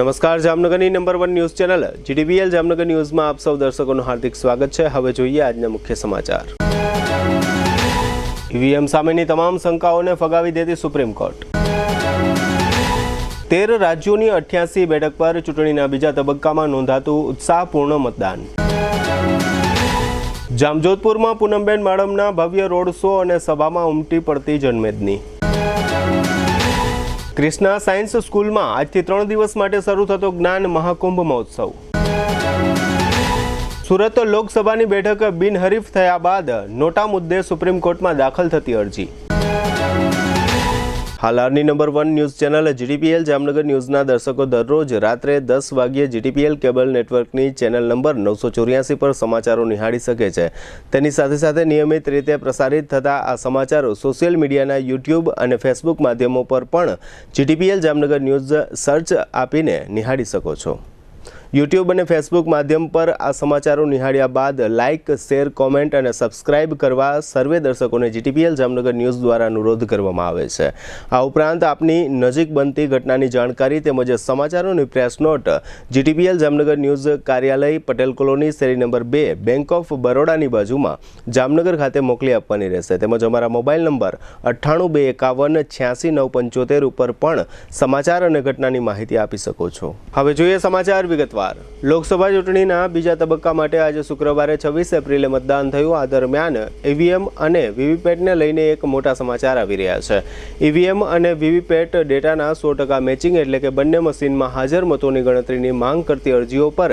નમસ્કાર, જામનગરની number 1 news channel GTPL Jamnagar ન્યૂઝમાં આપ સૌ દર્શકોનું હાર્દિક સ્વાગત છે। હવે જોઈએ આજના મુખ્ય સમાચાર। ઈવીએમ સામેની તમામ શંકાઓને ફગાવી દેતી સુપ્રીમ કોર્ટ। 13 રાજ્યોની 88 બેઠક પર ચૂંટણીના બીજા તબક્કામાં નોંધાતું ઉત્સાહપૂર્ણ મતદાન। જામજોધપુરમાં પૂનમબેન માડમના ભવ્ય રોડ શો અને સભામાં ઉમટી પડતી જનમેદની। ક્રિષ્ના સાયન્સ સ્કૂલમાં આજથી 3 દિવસ માટે શરૂ થતો જ્ઞાન મહાકુંભ મહોત્સવ। સુરત લોકસભાની બેઠક બિનહરીફ થયા બાદ નોટા મુદ્દે સુપ્રીમ કોર્ટમાં દાખલ થતી અરજી। હાલની number 1 news channel GTPL Jamnagar ન્યૂઝના દર્શકો દરરોજ રાત્રે 10 વાગ્યે જીટીપીએલ કેબલ નેટવર્કની ચેનલ નંબર 984 પર સમાચારો નિહાળી શકે છે। તેની સાથે સાથે નિયમિત રીતે પ્રસારિત થતા આ સમાચારો સોશિયલ મીડિયાના યુટ્યુબ અને ફેસબુક માધ્યમો પર પણ જીટીપીએલ જામનગર ન્યૂઝ સર્ચ આપીને નિહાળી શકો છો। યુટ્યુબ અને ફેસબુક માધ્યમ પર આ સમાચારો નિહાળ્યા બાદ લાઇક, શેર, કોમેન્ટ અને સબસ્ક્રાઇબ કરવા સર્વે દર્શકોને જીટીપીએલ જામનગર ન્યૂઝ દ્વારા અનુરોધ કરવામાં આવે છે। આ ઉપરાંત આપની નજીક બનતી ઘટનાની જાણકારી તેમજ સમાચારોની press note GTPL Jamnagar news કાર્યાલય, પટેલ કોલોની, શેરી નંબર 2, બેંક ઓફ બરોડાની બાજુમાં જામનગર ખાતે મોકલી આપવાની રહેશે। તેમજ અમારા મોબાઈલ નંબર 9821586975 ઉપર પણ સમાચાર અને ઘટનાની માહિતી આપી શકો છો। હવે જોઈએ સમાચાર વિગતવાર। લોકસભા ચૂંટણીના બીજા તબક્કા માટે આજે શુક્રવારે 26 એપ્રિલે મતદાન થયું। આ દરમિયાન ઈવીએમ અને વીવીપેટને લઈને એક મોટા સમાચાર આવી રહ્યા છે। ઈવીએમ અને વીવીપેટ ડેટાના 100% મેચિંગ એટલે કે બંને મશીનમાં હાજર મતોની ગણતરીની માંગ કરતી અરજીઓ પર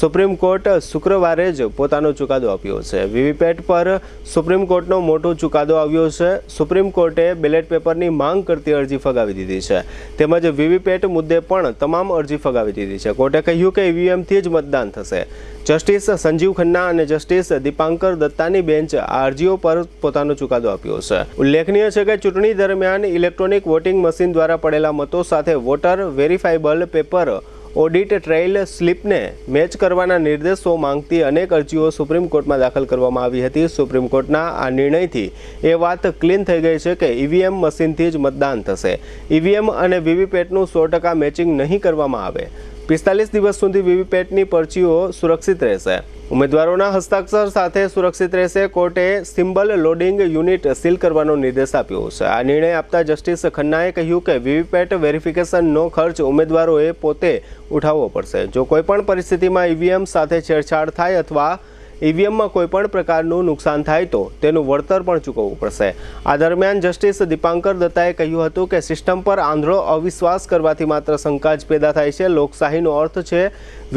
સુપ્રીમ કોર્ટ શુક્રવારે જ પોતાનો ચુકાદો આપ્યો છે। વીવીપેટ પર સુપ્રીમ કોર્ટનો મોટો ચુકાદો આવ્યો છે। સુપ્રીમ કોર્ટે બેલેટ પેપરની માંગ કરતી અરજી ફગાવી દીધી છે તેમજ વીવીપેટ મુદ્દે પણ તમામ અરજી ફગાવી દીધી છે। કોર્ટે કહ્યું કે ઈવીએમથી જ મતદાન થશે। જસ્ટિસ સંજીવ ખન્ના અને જસ્ટિસ દીપાંકર દત્તાની બેન્ચ આ અરજીઓ પર પોતાનો ચુકાદો આપ્યો છે। ઉલ્લેખનીય છે કે ચૂંટણી દરમિયાન ઇલેક્ટ્રોનિક વોટિંગ મશીન દ્વારા પડેલા મતો સાથે voter verifiable paper audit trail સ્લિપને મેચ કરવાના નિર્દેશો માંગતી અનેક અરજીઓ સુપ્રીમ કોર્ટમાં દાખલ કરવામાં આવી હતી। સુપ્રીમ કોર્ટના આ નિર્ણયથી એ વાત ક્લીન થઈ ગઈ છે કે ઈવીએમ મશીનથી જ મતદાન થશે। ઈવીએમ અને વીવીપેટનું 100% મેચિંગ નહીં કરવામાં આવે। 45 દિવસ સુધી વીવીપેટની પર્ચીઓ સુરક્ષિત રહેશે। ઉમેદવારોના હસ્તાક્ષર સાથે સુરક્ષિત રહેશે। કોર્ટે સિમ્બલ લોડિંગ યુનિટ સીલ કરવાનો નિર્દેશ આપ્યો છે। આ નિર્ણય આપતા જસ્ટિસ ખન્નાએ કહ્યું કે વીવીપેટ વેરિફિકેશનનો ખર્ચ ઉમેદવારોએ પોતે ઉઠાવવો પડશે। જો કોઈપણ પરિસ્થિતિમાં ઈવીએમ સાથે છેડછાડ થાય અથવા ઈવીએમમાં કોઈપણ પ્રકારનું નુકસાન થાય તો તેનું વળતર પણ ચૂકવવું પડશે। આ દરમિયાન જસ્ટિસ દીપાંકર દત્તાએ કહ્યું હતું કે સિસ્ટમ પર આંધળો અવિશ્વાસ કરવાથી માત્ર શંકા જ પેદા થાય છે। લોકશાહીનો અર્થ છે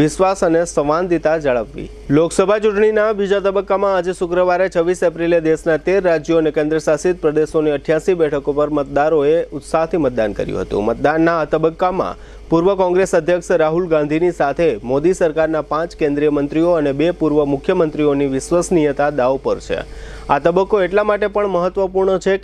વિશ્વાસ અને સંવાદિતા જાળવવી। લોકસભા ચૂંટણીના બીજા તબક્કામાં આજે શુક્રવારે 26 એપ્રિલે દેશના 13 રાજ્યો અને કેન્દ્રશાસિત પ્રદેશોની 88 બેઠકો પર મતદારોએ ઉત્સાહથી મતદાન કર્યું હતું। મતદાનના આ તબક્કામાં પૂર્વ કોંગ્રેસ અધ્યક્ષ રાહુલ ગાંધીની સાથે મોદી સરકારના 5 કેન્દ્રીય મંત્રીઓ અને 2 પૂર્વ મુખ્યમંત્રીઓની વિશ્વસનીયતા દાવ પર છે। આ તબક્કો એટલા માટે પણ મહત્વપૂર્ણ છે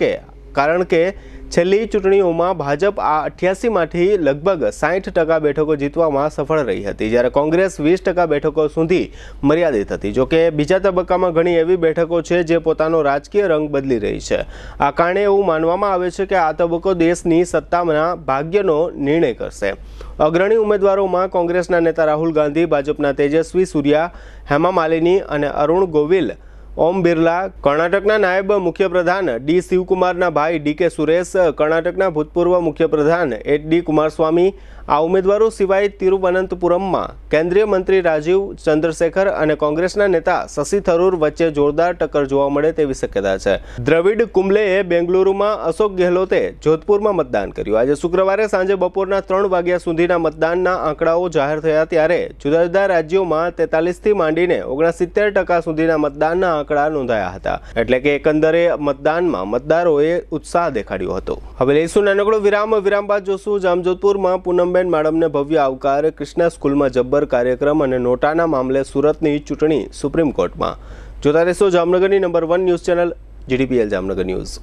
કારણ કે છેલ્લી ચૂંટણીઓમાં ભાજપ આ 88માંથી લગભગ 60% બેઠકો જીતવામાં સફળ રહી હતી, જ્યારે કોંગ્રેસ 20% બેઠકો સુધી મર્યાદિત હતી। જોકે બીજા તબક્કામાં ઘણી એવી બેઠકો છે જે પોતાનો રાજકીય રંગ બદલી રહી છે। આ કારણે એવું માનવામાં આવે છે કે આ તબક્કો દેશની સત્તાના ભાગ્યનો નિર્ણય કરશે। અગ્રણી ઉમેદવારોમાં કોંગ્રેસના નેતા રાહુલ ગાંધી, ભાજપના તેજસ્વી સૂર્યા, હેમા માલિની અને અરુણ ગોવિલ, ઓમ બિરલા, કર્ણાટકના નાયબ મુખ્યપ્રધાન ડી શિવકુમારના ભાઈ ડીકે સુરેશ, કર્ણાટકના ભૂતપૂર્વ મુખ્યપ્રધાન એચ.ડી. કુમારસ્વામી। આ ઉમેદવારો સિવાય તિરુવનંતપુરમમાં કેન્દ્રીય મંત્રી રાજીવ ચંદ્રશેખર અને કોંગ્રેસના નેતા શશી થરૂર વચ્ચે જોરદાર ટક્કર જોવા મળે તેવી શક્યતા છે। દ્રવિડ કુંબલેએ બેંગલુરુમાં, અશોક ગેહલોતે જોધપુરમાં મતદાન કર્યું। આજે શુક્રવારે સાંજે બપોરના 3 વાગ્યા સુધીના મતદાનના આંકડાઓ જાહેર થયા ત્યારે જુદા જુદા રાજ્યોમાં 43થી માંડીને 69% સુધીના મતદાનના આંકડા નોંધાયા હતા। એટલે કે એકંદરે મતદાનમાં મતદારોએ ઉત્સાહ દેખાડ્યો હતો। હવે લઈશું નાનકડો વિરામ બાદ જોશું જામજોધપુરમાં પૂનમબેન માડમને ભવ્ય આવકાર, ક્રિષ્ના સ્કૂલમાં જબ્બર કાર્યક્રમ અને નોટાના મામલે સુરતની ચૂંટણી સુપ્રીમ કોર્ટમાં। જોતા રહેશો જામનગરની number 1 news channel GTPL Jamnagar news.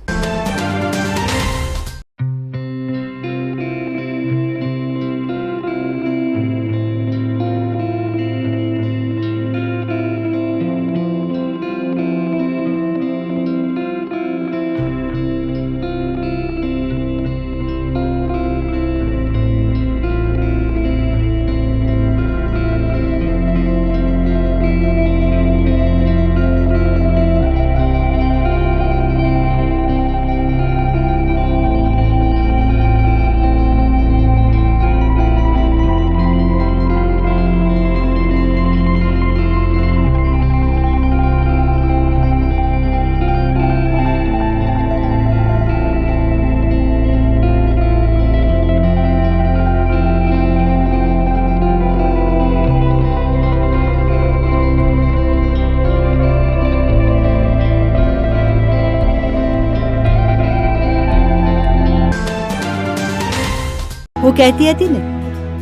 હું કહેતી હતી ને,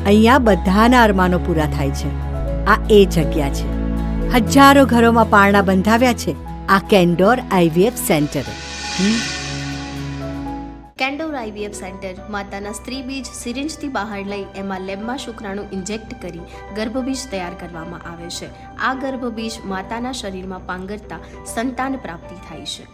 અહીંયા બધાના અરમાનો પૂરા થાય છે. આ એ જગ્યા છે. હજારો ઘરોમાં પારણા બંધાવ્યા છે આ Candor IVF centre. Candor IVF centre માતાના સ્ત્રી બીજ સિરિંજથી બહાર લઈ એમાં લેબમાં શુક્રાણુ ઇન્જેક્ટ કરી ગર્ભબીજ તૈયાર કરવામાં આવે છે. આ ગર્ભબીજ માતાના શરીરમાં પાંગરતા સંતાન પ્રાપ્તિ થાય છે.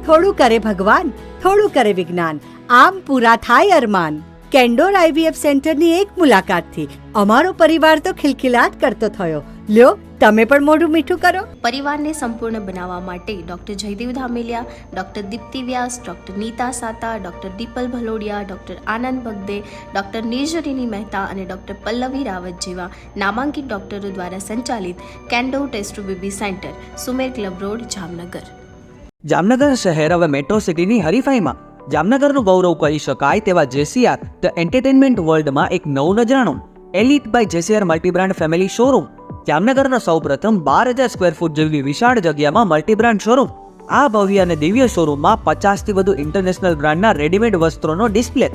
થોડું કરે ભગવાન, થોડું કરે વિજ્ઞાન, આમ પૂરા થાય અરમાન. કેન્ડોર IVF સેન્ટરની એક મુલાકાતથી અમારો પરિવાર તો ખિલખિલાટ કરતો થયો. લ્યો, તમે પણ મોઢું મીઠું કરો. પરિવારને સંપૂર્ણ બનાવવા માટે doctor Jaydev Dhameliya, doctor Dipti Vyas, doctor Nita Sata, doctor Dipal Bhalodiya, doctor Anand Bagde, doctor નિર્જરીની મહેતા અને ડોક્ટર પલ્લવી રાવત જેવા નામાંકિત ડોક્ટરો દ્વારા સંચાલિત Candor test to baby centre, Sumer club road, Jamnagar. Jamnagar શહેર હવે મેટ્રો સિટીની હરીફાઈમાં. જામનગરનું ગૌરવ કરી શકાય તેવા JCR ધ એન્ટરટેનમેન્ટ વર્લ્ડમાં એક નવું નજરાણું Elite by JCR multibrand family showroom. જામનગરના સૌપ્રથમ 12,000 સ્ક્વેર ફૂટ જેવી વિશાળ જગ્યામાં મલ્ટીબ્રાન્ડ શોરૂમ. આ ભવ્ય અને દિવ્ય શોરૂમમાં 50થી વધુ ઇન્ટરનેશનલ બ્રાન્ડના રેડીમેડ વસ્ત્રોનો ડિસ્પ્લે,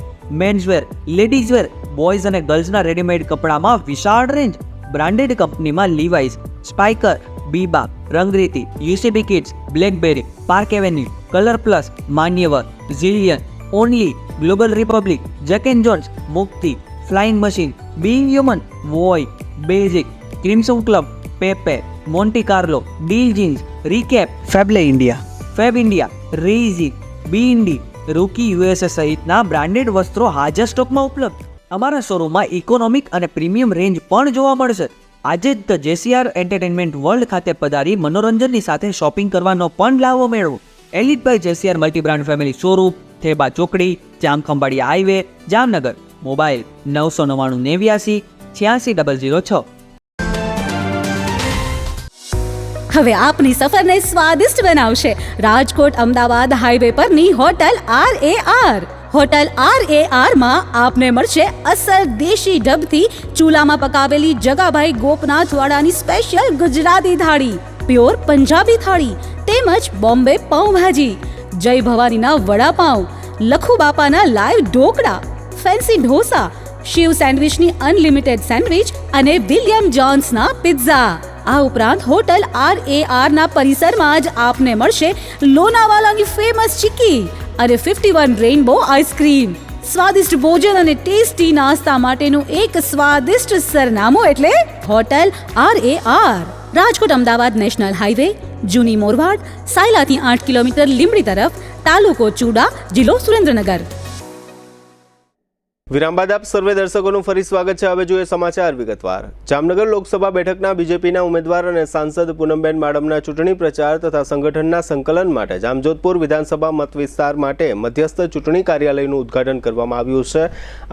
મેન્સવેર, લેડીઝવેર, બોયઝ અને ગર્લ્સના રેડીમેડ કપડામાં વિશાળ રેન્જ. બ્રાન્ડેડ કંપનીમાં Levi's, Spykar, Biba, Rangriti, UCB kids, BlackBerry, Park Avenue, Color Plus, Manyavar, Zillion, Only, Global Republic, Jack and Jones, Mukti, Flying Machine, Being Human, Voi, Basics, Crimson Club, Pepe, Monte Carlo, Deal Jeans, Recap, Fable India, Fab India, Rezi, બીઇન્ડી, Rookie USA સહિતના બ્રાન્ડેડ વસ્ત્રો હાજર સ્ટોકમાં ઉપલબ્ધ. અમારા શોરૂમમાં economic અને પ્રીમિયમ રેન્જ પણ જોવા મળશે. આજે જ ધ JCR એન્ટરટેનમેન્ટ વર્લ્ડ ખાતે પધારી મનોરંજનની સાથે શોપિંગ કરવાનો પણ લાવો મેળવો. Elite by JCR multibrand family showroom, Theba ચોકડી, જામખંભાળિયા હાઈવે, જામનગર. મોબાઈલ 999 86 006. હવે આપની સફરને સ્વાદિષ્ટ બનાવશે રાજકોટ અમદાવાદ હાઈવે પરની હોટલ RAR. હોટલ RAR માં આપને મળશે અસલ દેશી ઢબથી ચૂલામાં પકાવેલી જગાભાઈ ગોપનાથવાળાની સ્પેશિયલ ગુજરાતી થાળી, પ્યોર પંજાબી થાળી તેમજ બોમ્બે પાઉંભાજી, જય ભવાનીના વડાપાઉં, લખુ બાપાના લાઈવ ઢોકળા, ફેન્સી ઢોસા, શિવ સેન્ડવિચની અનલિમિટેડ સેન્ડવિચ અને વિલિયમ જોન્સના પિઝા. આ ઉપરાંત હોટલ RAR ના પરિસરમાં જ આપને મળશે લોનાવાલાની ફેમસ ચીકી અને 51 રેઇનબો આઈસ્ક્રીમ. સ્વાદિષ્ટ ભોજન અને ટેસ્ટી નાસ્તા માટેનું એક સ્વાદિષ્ટ સરનામું એટલે hotel RAR. Rajkot Ahmedabad national highway, જૂની મોરવાડ, સાયલાથી 8 કિલોમીટર લીંબડી તરફ, તાલુકો ચૂડા, જિલ્લો સુરેન્દ્રનગર. વિરામ બાદ આપ સર્વે દર્શકોનું ફરી સ્વાગત છે. હવે જોઈએ સમાચાર વિગતવાર. જામનગર લોકસભા બેઠકના બીજેપીના ઉમેદવાર અને સાંસદ પૂનમબેન માડમના ચૂંટણી પ્રચાર તથા સંગઠનના સંકલન માટે જામજોધપુર વિધાનસભા મત વિસ્તાર માટે મધ્યસ્થ ચૂંટણી કાર્યાલયનું ઉદ્ઘાટન કરવામાં આવ્યું છે.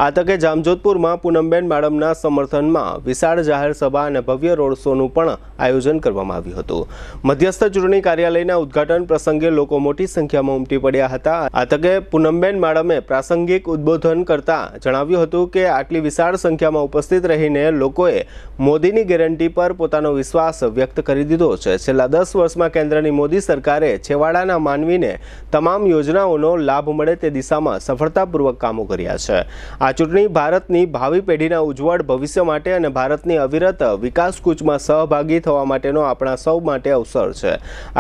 આ તકે જામજોધપુરમાં પૂનમબેન માડમના સમર્થનમાં વિશાળ જાહેર સભા અને ભવ્ય રોડ શોનું પણ આયોજન કરવામાં આવ્યું હતું. મધ્યસ્થ ચૂંટણી કાર્યાલયના ઉદ્ઘાટન પ્રસંગે લોકો મોટી સંખ્યામાં ઉમટી પડ્યા હતા. આ તકે પૂનમબેન માડમે પ્રાસંગિક ઉદ્બોધન કરતા જણાવ્યું હતું કે આટલી વિશાળ સંખ્યામાં ઉપસ્થિત રહીને લોકોએ મોદીની ગેરંટી પર પોતાનો વિશ્વાસ વ્યક્ત કરી દીધો છે. છેલ્લા 10 વર્ષમાં કેન્દ્રની મોદી સરકારે છેવાડાના માનવીને તમામ યોજનાઓનો લાભ મળે તે દિશામાં સફળતાપૂર્વક કામો કર્યા છે. આ ચૂંટણી ભારતની ભાવિ પેઢીના ઉજ્જવળ ભવિષ્ય માટે અને ભારતની અવિરત વિકાસ કૂચમાં સહભાગી થવા માટેનો આપણા સૌ માટે અવસર છે.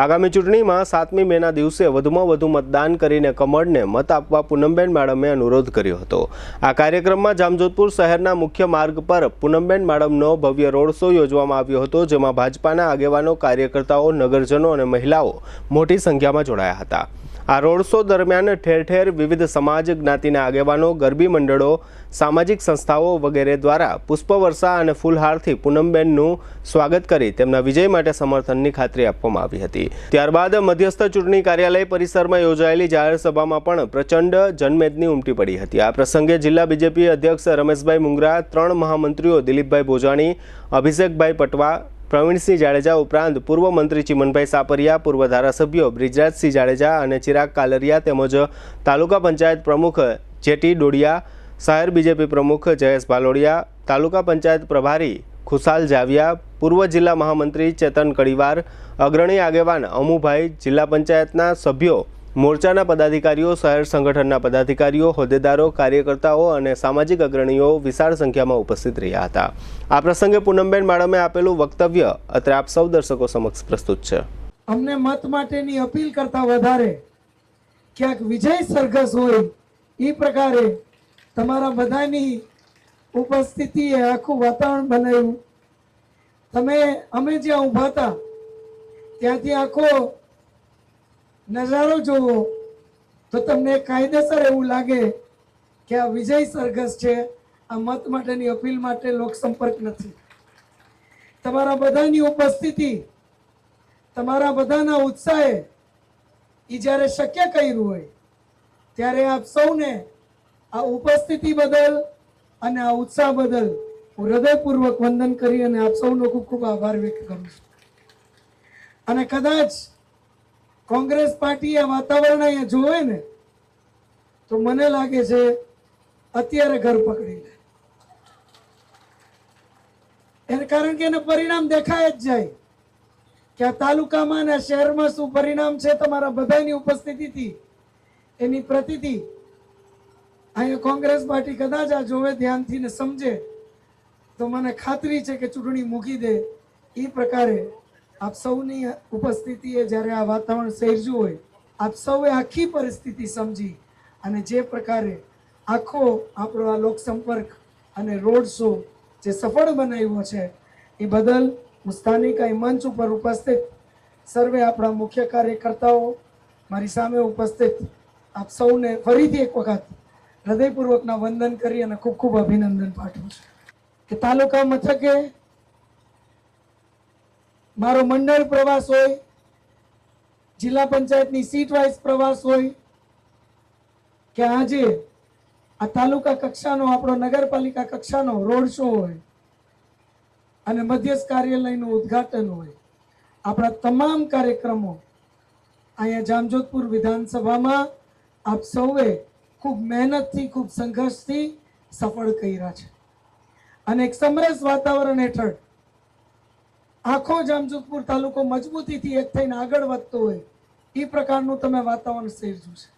આગામી ચૂંટણીમાં 7મી મેના દિવસે વધુમાં વધુ મતદાન કરીને કમળને મત આપવા પૂનમબેન માડમે અનુરોધ કર્યો હતો. આ કાર્યક્રમમાં જામજોધપુર શહેરના મુખ્ય માર્ગ પર પૂનમબેન માડમનો ભવ્ય રોડ શો યોજવામાં આવ્યો હતો, જેમાં ભાજપાના આગેવાનો, કાર્યકર્તાઓ, નગરજનો અને મહિલાઓ મોટી સંખ્યામાં જોડાયા હતા. આ રોડ શો દરમિયાન ઠેર ઠેર વિવિધ સમાજ જ્ઞાતિના આગેવાનો, ગરબી મંડળો, સામાજિક સંસ્થાઓ વગેરે દ્વારા પુષ્પવર્ષા અને ફૂલહારથી પૂનમબેનનું સ્વાગત કરી તેમના વિજય માટે સમર્થનની ખાતરી આપવામાં આવી હતી. ત્યારબાદ મધ્યસ્થ ચૂંટણી કાર્યાલય પરિસરમાં યોજાયેલી જાહેર સભામાં પણ પ્રચંડ જનમેદની ઉમટી પડી હતી. આ પ્રસંગે જિલ્લા બીજેપી અધ્યક્ષ રમેશભાઈ મુંગરા, 3 મહામંત્રીઓ દિલીપભાઈ ભોજાણી, અભિષેકભાઈ પટવા, પ્રવીણસિંહ જાડેજા ઉપરાંત પૂર્વ મંત્રી ચિમનભાઈ સાપરિયા, પૂર્વ ધારાસભ્યો બ્રિજરાજસિંહ જાડેજા અને ચિરાગ કાલરિયા તેમજ તાલુકા પંચાયત પ્રમુખ જેટી ડોડિયા, શહેર બીજેપી પ્રમુખ જયેશ ભાલોડિયા, તાલુકા પંચાયત પ્રભારી ખુશાલ જાવિયા, પૂર્વ જિલ્લા મહામંત્રી ચેતન કડીવાર, અગ્રણી આગેવાન અમુભાઈ, જિલ્લા પંચાયતના સભ્યો મોરચાના પદાધિકારીઓ, શહેર સંગઠનના પદાધિકારીઓ, હોદ્દેદારો, કાર્યકર્તાઓ અને સામાજિક અગ્રણીઓ વિશાળ સંખ્યામાં ઉપસ્થિત રહ્યા હતા. આ પ્રસંગે પૂનમબેન માડમે આપેલું વક્તવ્ય અત્રે આપ સૌ દર્શકો સમક્ષ પ્રસ્તુત છે. અમને મત માટેની અપીલ કરતા વધારે ક્યાંક વિજય સરઘસ હોય એ પ્રકારે તમારા બધાની ઉપસ્થિતિએ આખું વાતાવરણ બનાવ્યું. અમે જ્યાં ઊભા હતા ત્યાંથી આખો નજારો જોવો તો તમને કાયદેસર એવું લાગે કે આ વિજય સરઘસ છે, આ મત માટેની અપીલ માટે લોકસંપર્ક નથી. તમારા બધાની ઉપસ્થિતિ, તમારા બધાના ઉત્સાહે એ જ્યારે શક્ય કર્યું હોય ત્યારે આપ સૌને આ ઉપસ્થિતિ બદલ અને આ ઉત્સાહ બદલ હું હૃદયપૂર્વક વંદન કરી અને આપ સૌનો ખૂબ ખૂબ આભાર વ્યક્ત કરું છું. અને કદાચ કોંગ્રેસ પાર્ટી આ વાતાવરણ અહીંયા જોવે ને તો મને લાગે છે અત્યારે ઘર પકડી લે. એને કારણ કે એને પરિણામ દેખાય જ જાય કે આ તાલુકામાં અને શહેરમાં શું પરિણામ છે તમારા બધાની ઉપસ્થિતિથી એની પ્રતીતિ અહીંયા કોંગ્રેસ પાર્ટી કદાચ આ જોવે ધ્યાનથી ને સમજે તો મને ખાતરી છે કે ચૂંટણી મૂકી દે. એ પ્રકારે આપ સૌની ઉપસ્થિતિએ જ્યારે આ વાતાવરણ સર્જ્યું હોય, આપ સૌએ આખી પરિસ્થિતિ સમજી અને જે પ્રકારે આખો આપણો આ લોકસંપર્ક અને રોડ શો જે સફળ બનાવ્યો છે એ બદલ હું સ્થાનિક આ મંચ ઉપર ઉપસ્થિત સર્વે આપણા મુખ્ય કાર્યકર્તાઓ, મારી સામે ઉપસ્થિત આપ સૌને ફરીથી એક વખત હૃદયપૂર્વકના વંદન કરી અને ખૂબ ખૂબ અભિનંદન પાઠવું છું કે તાલુકા મથકે મારો મંડળ પ્રવાસ હોય, જિલ્લા પંચાયતની સીટ વાઇઝ પ્રવાસ હોય કે આજે આ તાલુકા કક્ષાનો આપણો નગરપાલિકા કક્ષાનો રોડ શો હોય અને મધ્યસ્થ કાર્યાલયનું ઉદ્ઘાટન હોય, આપણા તમામ કાર્યક્રમો અહીંયા જામજોધપુર વિધાનસભામાં આપ સૌએ ખૂબ મહેનતથી, ખૂબ સંઘર્ષથી સફળ કર્યા છે. અને એક સમરસ વાતાવરણ હેઠળ આખો જામજોધપુર તાલુકો મજબૂતીથી એક થઈને આગળ વધતો હોય એ પ્રકારનું તમે વાતાવરણ સર્જ્યું છે.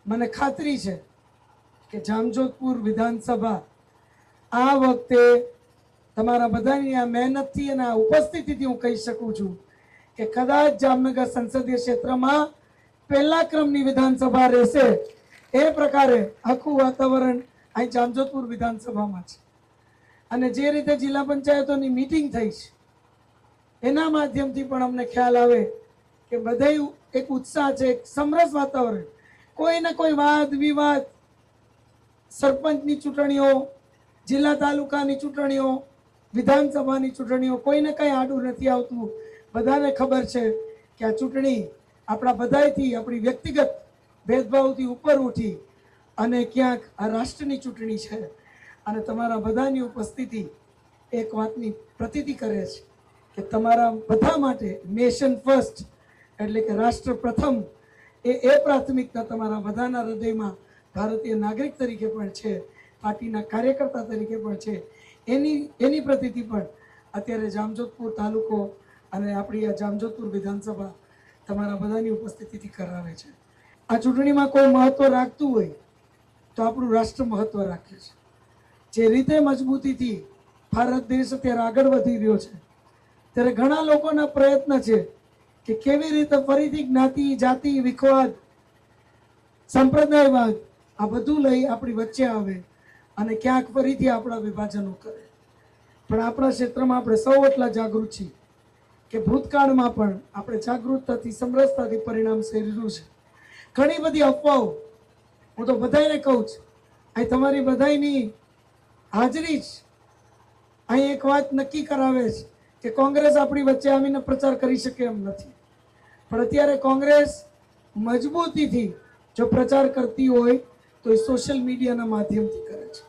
મને ખાતરી છે કે જામજોધપુર વિધાનસભા આ વખતે તમારા બધાની આ મહેનતથી અને આ ઉપસ્થિતિથી હું કહી શકું છું કે કદાચ જામનગર સંસદીય ક્ષેત્રમાં પહેલા ક્રમની વિધાનસભા રહેશે. એ પ્રકારે આખું વાતાવરણ અહીં જામજોધપુર વિધાનસભામાં છે. અને જે રીતે જિલ્લા પંચાયતોની મીટિંગ થઈ છે એના માધ્યમથી પણ અમને ખ્યાલ આવે કે બધે એક ઉત્સાહ છે, એક સમરસ વાતાવરણ. કોઈ ને કોઈ વાદ વિવાદ, સરપંચની ચૂંટણીઓ, જિલ્લા તાલુકાની ચૂંટણીઓ, વિધાનસભાની ચૂંટણીઓ, કોઈને કંઈ આડું નથી આવતું. બધાને ખબર છે કે આ ચૂંટણી આપણા બધાથી, આપણી વ્યક્તિગત ભેદભાવથી ઉપર ઉઠી અને ક્યાંક આ રાષ્ટ્રની ચૂંટણી છે. અને તમારા બધાની ઉપસ્થિતિ એક વાતની પ્રતીતિ કરે છે કે તમારા બધા માટે નેશન ફર્સ્ટ એટલે કે રાષ્ટ્ર પ્રથમ એ પ્રાથમિકતા તમારા બધાના હૃદયમાં ભારતીય નાગરિક તરીકે પણ છે, પાર્ટીના કાર્યકર્તા તરીકે પણ છે. એની પ્રતીતિ પણ અત્યારે જામજોધપુર તાલુકો અને આપણી આ જામજોધપુર વિધાનસભા તમારા બધાની ઉપસ્થિતિથી કરાવે છે. આ ચૂંટણીમાં કોઈ મહત્વ રાખતું હોય તો આપણું રાષ્ટ્ર મહત્વ રાખે છે. જે રીતે મજબૂતીથી ભારત દેશ અત્યારે આગળ વધી રહ્યો છે ત્યારે ઘણા લોકોના પ્રયત્ન છે કે કેવી રીતે ફરીથી જ્ઞાતિ, જાતિ, વિખવાદ, સંપ્રદાયવાદ આ બધું લઈ આપણી વચ્ચે આવે અને ક્યાંક ફરીથી આપણા વિભાજનો કરે. પણ આપણા ક્ષેત્રમાં આપણે સૌ એટલા જાગૃત છીએ કે ભૂતકાળમાં પણ આપણે જાગૃતતાથી, સમરસતાથી પરિણામ સર્જ્યું છે. ઘણી બધી અફવાઓ હું તો બધાને કહું છું, અહીં તમારી બધાની હાજરી જ અહીં એક વાત નક્કી કરાવે છે કે કોંગ્રેસ આપણી વચ્ચે આવીને પ્રચાર કરી શકે એમ નથી. પણ અત્યારે કોંગ્રેસ મજબૂતીથી જો પ્રચાર કરતી હોય તો એ સોશિયલ મીડિયાના માધ્યમથી કરે છે.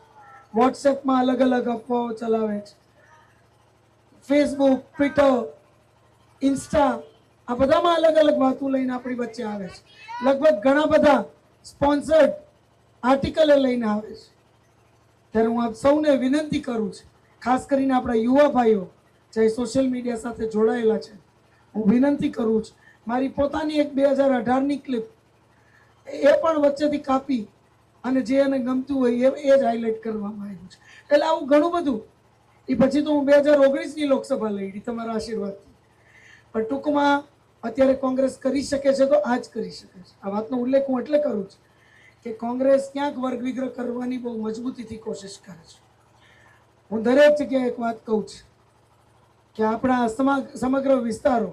વોટ્સએપમાં અલગ અલગ અફવાઓ ચલાવે છે, ફેસબુક, ટ્વિટર, ઇન્સ્ટા આ બધામાં અલગ અલગ વાતો લઈને આપણી વચ્ચે આવે છે. લગભગ ઘણા બધા સ્પોન્સર્ડ આર્ટિકલે લઈને આવે છે. ત્યારે હું આપ સૌને વિનંતી કરું છું, ખાસ કરીને આપણા યુવા ભાઈઓ જે સોશિયલ મીડિયા સાથે જોડાયેલા છે, હું વિનંતી કરું છું. મારી પોતાની એક 2018ની ક્લિપ એ પણ વચ્ચેથી કાપી અને જે એને ગમતું હોય એ જ હાઇલાઇટ કરવામાં આવ્યું છે. એટલે આવું ઘણું બધું. એ પછી તો હું 2019ની લોકસભા લડી તમારા આશીર્વાદથી. પણ ટૂંકમાં અત્યારે કોંગ્રેસ કરી શકે છે તો આ જ કરી શકે છે. આ વાતનો ઉલ્લેખ હું એટલે કરું છું કે કોંગ્રેસ ક્યાંક વર્ગ વિગ્રહ કરવાની બહુ મજબૂતીથી કોશિશ કરે છે. હું દરેક જગ્યાએ એક વાત કહું છું કે આપણા સમગ્ર વિસ્તારો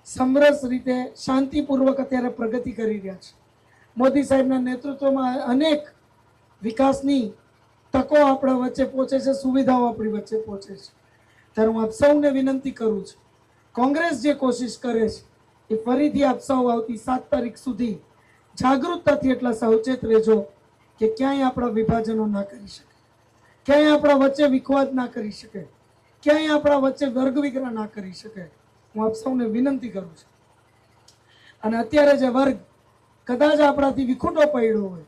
સમરસ રીતે શાંતિપૂર્વક અત્યારે પ્રગતિ કરી રહ્યા છે. મોદી સાહેબના નેતૃત્વમાં અનેક વિકાસની તકો આપણા વચ્ચે પહોંચે છે, સુવિધાઓ આપણી વચ્ચે પહોંચે છે. ત્યારે હું આપ સૌને વિનંતી કરું છું, કોંગ્રેસ જે કોશિશ કરે છે એ ફરીથી આપ સૌ આવતી 7 તારીખ સુધી જાગૃતતાથી એટલા સાવચેત રહેજો કે ક્યાંય આપણા વિભાજનો ના કરી શકે, ક્યાંય આપણા વચ્ચે વિખવાદ ના કરી શકે, ક્યાંય આપણા વચ્ચે વર્ગ વિગ્રહ ના કરી શકે. હું આપ સૌને વિનંતી કરું છું. અને અત્યારે જે વર્ગ કદાચ આપણાથી વિખૂટો પડ્યો હોય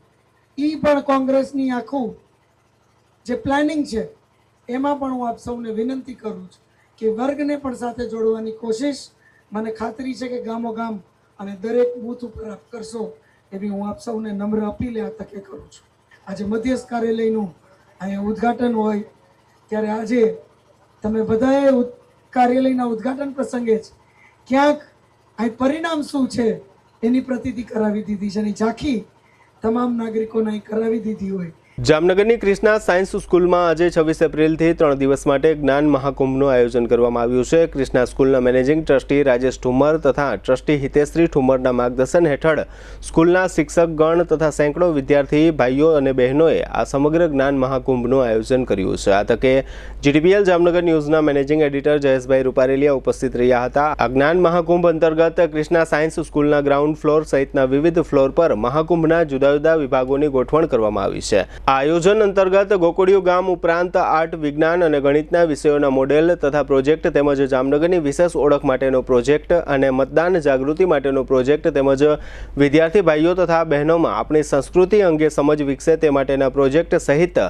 એ પણ કોંગ્રેસની આખું જે પ્લાનિંગ છે એમાં પણ હું આપ સૌને વિનંતી કરું છું કે વર્ગને પણ સાથે જોડવાની કોશિશ મને ખાતરી છે કે ગામો ગામ અને દરેક બૂથ ઉપર આપ કરશો એવી હું આપ સૌને નમ્ર અપીલ આ તકે કરું છું. આજે મધ્યસ્થ કાર્યાલયનું અહીંયા ઉદ્ઘાટન હોય ત્યારે આજે તમે બધાએ કાર્યાલયના ઉદ્ઘાટન પ્રસંગે જ ક્યાંક અહીં પરિણામ શું છે એની પ્રતીતિ કરાવી દીધી છે અને ઝાંખી તમામ નાગરિકોને અહીં કરાવી દીધી હોય. જામનગરની ક્રિષ્ના સાયન્સ સ્કૂલમાં આજે 26 એપ્રિલથી 3 દિવસ માટે જ્ઞાન મહાકુંભનું આયોજન કરવામાં આવ્યું છે. ક્રિષ્ના સ્કૂલના મેનેજિંગ ટ્રસ્ટી રાજેશ ઠુમર તથા ટ્રસ્ટી હિતેશ્રી ઠુમરના માર્ગદર્શન હેઠળ સ્કૂલના શિક્ષકગણ તથા સેંકડો વિદ્યાર્થી ભાઈઓ અને બહેનોએ આ સમગ્ર જ્ઞાન મહાકુંભનું આયોજન કર્યું છે. આ તકે GTPL જામનગર ન્યૂઝના મેનેજિંગ એડિટર જયેશભાઈ રૂપારેલિયા ઉપસ્થિત રહ્યા હતા. આ જ્ઞાન મહાકુંભ અંતર્ગત ક્રિષ્ના સાયન્સ સ્કૂલના ગ્રાઉન્ડ ફ્લોર સહિતના વિવિધ ફ્લોર પર મહાકુંભના જુદા જુદા વિભાગોની ગોઠવણ કરવામાં આવી છે. આયોજન અંતર્ગત ગોકુળિયું ગામ ઉપરાંત આર્ટ, વિજ્ઞાન અને ગણિતના વિષયોના મોડેલ તથા પ્રોજેક્ટ તેમજ જામનગરની વિશેષ ઓળખ માટેનો પ્રોજેક્ટ અને મતદાન જાગૃતિ માટેનો પ્રોજેક્ટ તેમજ વિદ્યાર્થી ભાઈઓ તથા બહેનોમાં આપણી સંસ્કૃતિ અંગે સમજ વિકસે તે માટેના પ્રોજેક્ટ સહિત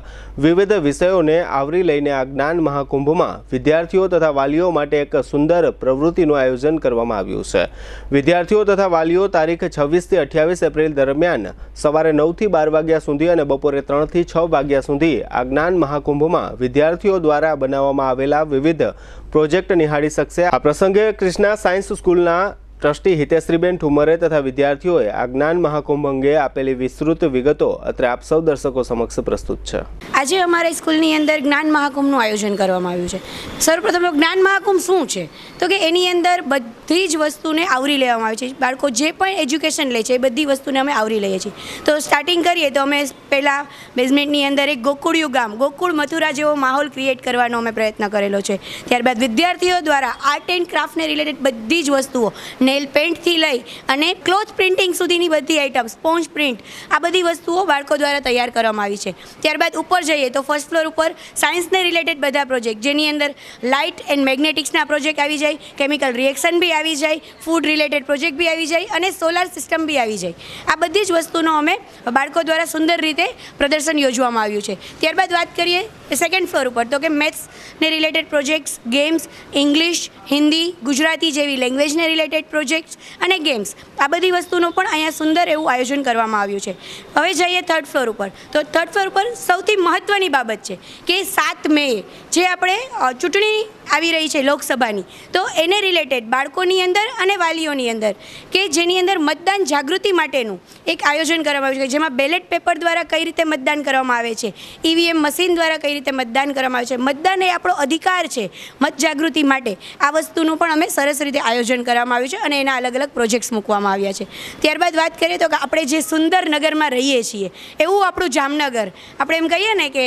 વિવિધ વિષયોને આવરી લઈને આ જ્ઞાન મહાકુંભમાં વિદ્યાર્થીઓ તથા વાલીઓ માટે એક સુંદર પ્રવૃત્તિનું આયોજન કરવામાં આવ્યું છે. વિદ્યાર્થીઓ તથા વાલીઓ તારીખ 26 થી 28 એપ્રિલ દરમિયાન સવારે 9 થી 12 વાગ્યા સુધી અને બપોરે 3 થી 6 વાગ્યા સુધી આ જ્ઞાન મહાકુંભમાં વિદ્યાર્થીઓ દ્વારા બનાવવામાં આવેલા વિવિધ પ્રોજેક્ટ નિહાળી શકશે. આ પ્રસંગે ક્રિષ્ના સાયન્સ સ્કૂલના ટ્રસ્ટી હિતેશ્રીબેન ઠુમરે તથા વિદ્યાર્થીઓએ આ જ્ઞાન મહાકુંભ અંગે આપેલી વિસ્તૃત વિગતો અત્રે આપ સૌ દર્શકો સમક્ષ પ્રસ્તુત છે. આજે અમારી સ્કૂલની અંદર જ્ઞાન મહાકુંભનું આયોજન કરવામાં આવ્યું છે. સર્વપ્રથમ જ્ઞાન મહાકુંભ શું છે તો કે એની અંદર બધી જ વસ્તુને આવરી લેવામાં આવે છે. બાળકો જે પણ એજ્યુકેશન લે છે એ બધી વસ્તુને અમે આવરી લઈએ છીએ. તો સ્ટાર્ટિંગ કરીએ તો અમે પહેલાં બેઝમેન્ટની અંદર એક ગોકુળિયું ગામ, ગોકુળ મથુરા જેવો માહોલ ક્રિએટ કરવાનો અમે પ્રયત્ન કરેલો છે. ત્યારબાદ વિદ્યાર્થીઓ દ્વારા આર્ટ એન્ડ ક્રાફ્ટને રિલેટેડ બધી જ વસ્તુઓ, નેલ પેન્ટથી લઈ અને ક્લોથ પ્રિન્ટિંગ સુધીની બધી આઇટમ, સ્પોન્જ પ્રિન્ટ, આ બધી વસ્તુઓ બાળકો દ્વારા તૈયાર કરવામાં આવી છે. ત્યારબાદ ઉપર જઈએ તો ફર્સ્ટ ફ્લોર ઉપર સાયન્સને રિલેટેડ બધા પ્રોજેક્ટ, જેની અંદર લાઇટ એન્ડ મેગ્નેટિક્સના પ્રોજેક્ટ આવી જાય, કેમિકલ રિએક્શન બી આવી જાય, ફૂડ રિલેટેડ પ્રોજેક્ટ બી આવી જાય અને સોલાર સિસ્ટમ બી આવી જાય. આ બધી જ વસ્તુનો અમે બાળકો દ્વારા સુંદર રીતે પ્રદર્શન યોજવામાં આવ્યું છે. ત્યારબાદ વાત કરીએ સેકન્ડ ફ્લોર ઉપર તો કે મેથ્સને related projects, games, English, Hindi, Gujarati જેવી લેંગ્વેજને રિલેટેડ પ્રોજેક્ટ્સ અને ગેમ્સ, આ બધી વસ્તુનું પણ અહીંયા સુંદર એવું આયોજન કરવામાં આવ્યું છે. હવે જઈએ થર્ડ ફ્લોર ઉપર. તો થર્ડ ફ્લોર ઉપર સૌથી મહત્ત્વની બાબત છે કે 7 મે જે આપણે ચૂંટણી આવી રહી છે લોકસભાની, તો એને રિલેટેડ બાળકોની અંદર અને વાલીઓની અંદર કે જેની અંદર મતદાન જાગૃતિ માટેનું એક આયોજન કરવામાં આવ્યું છે, જેમાં બેલેટ પેપર દ્વારા કઈ રીતે મતદાન કરવામાં આવે છે, EVM મશીન દ્વારા કઈ રીતે મતદાન કરવામાં આવે છે, મતદાન એ આપણો અધિકાર છે મત જાગૃતિ માટે, આ વસ્તુનું પણ અમે સરસ રીતે આયોજન કરવામાં આવ્યું છે અને એના અલગ અલગ પ્રોજેક્ટ્સ મૂકવામાં આવ્યા છે. ત્યારબાદ વાત કરીએ તો કે આપણે જે સુંદર નગરમાં રહીએ છીએ એવું આપણું જામનગર, આપણે એમ કહીએ ને કે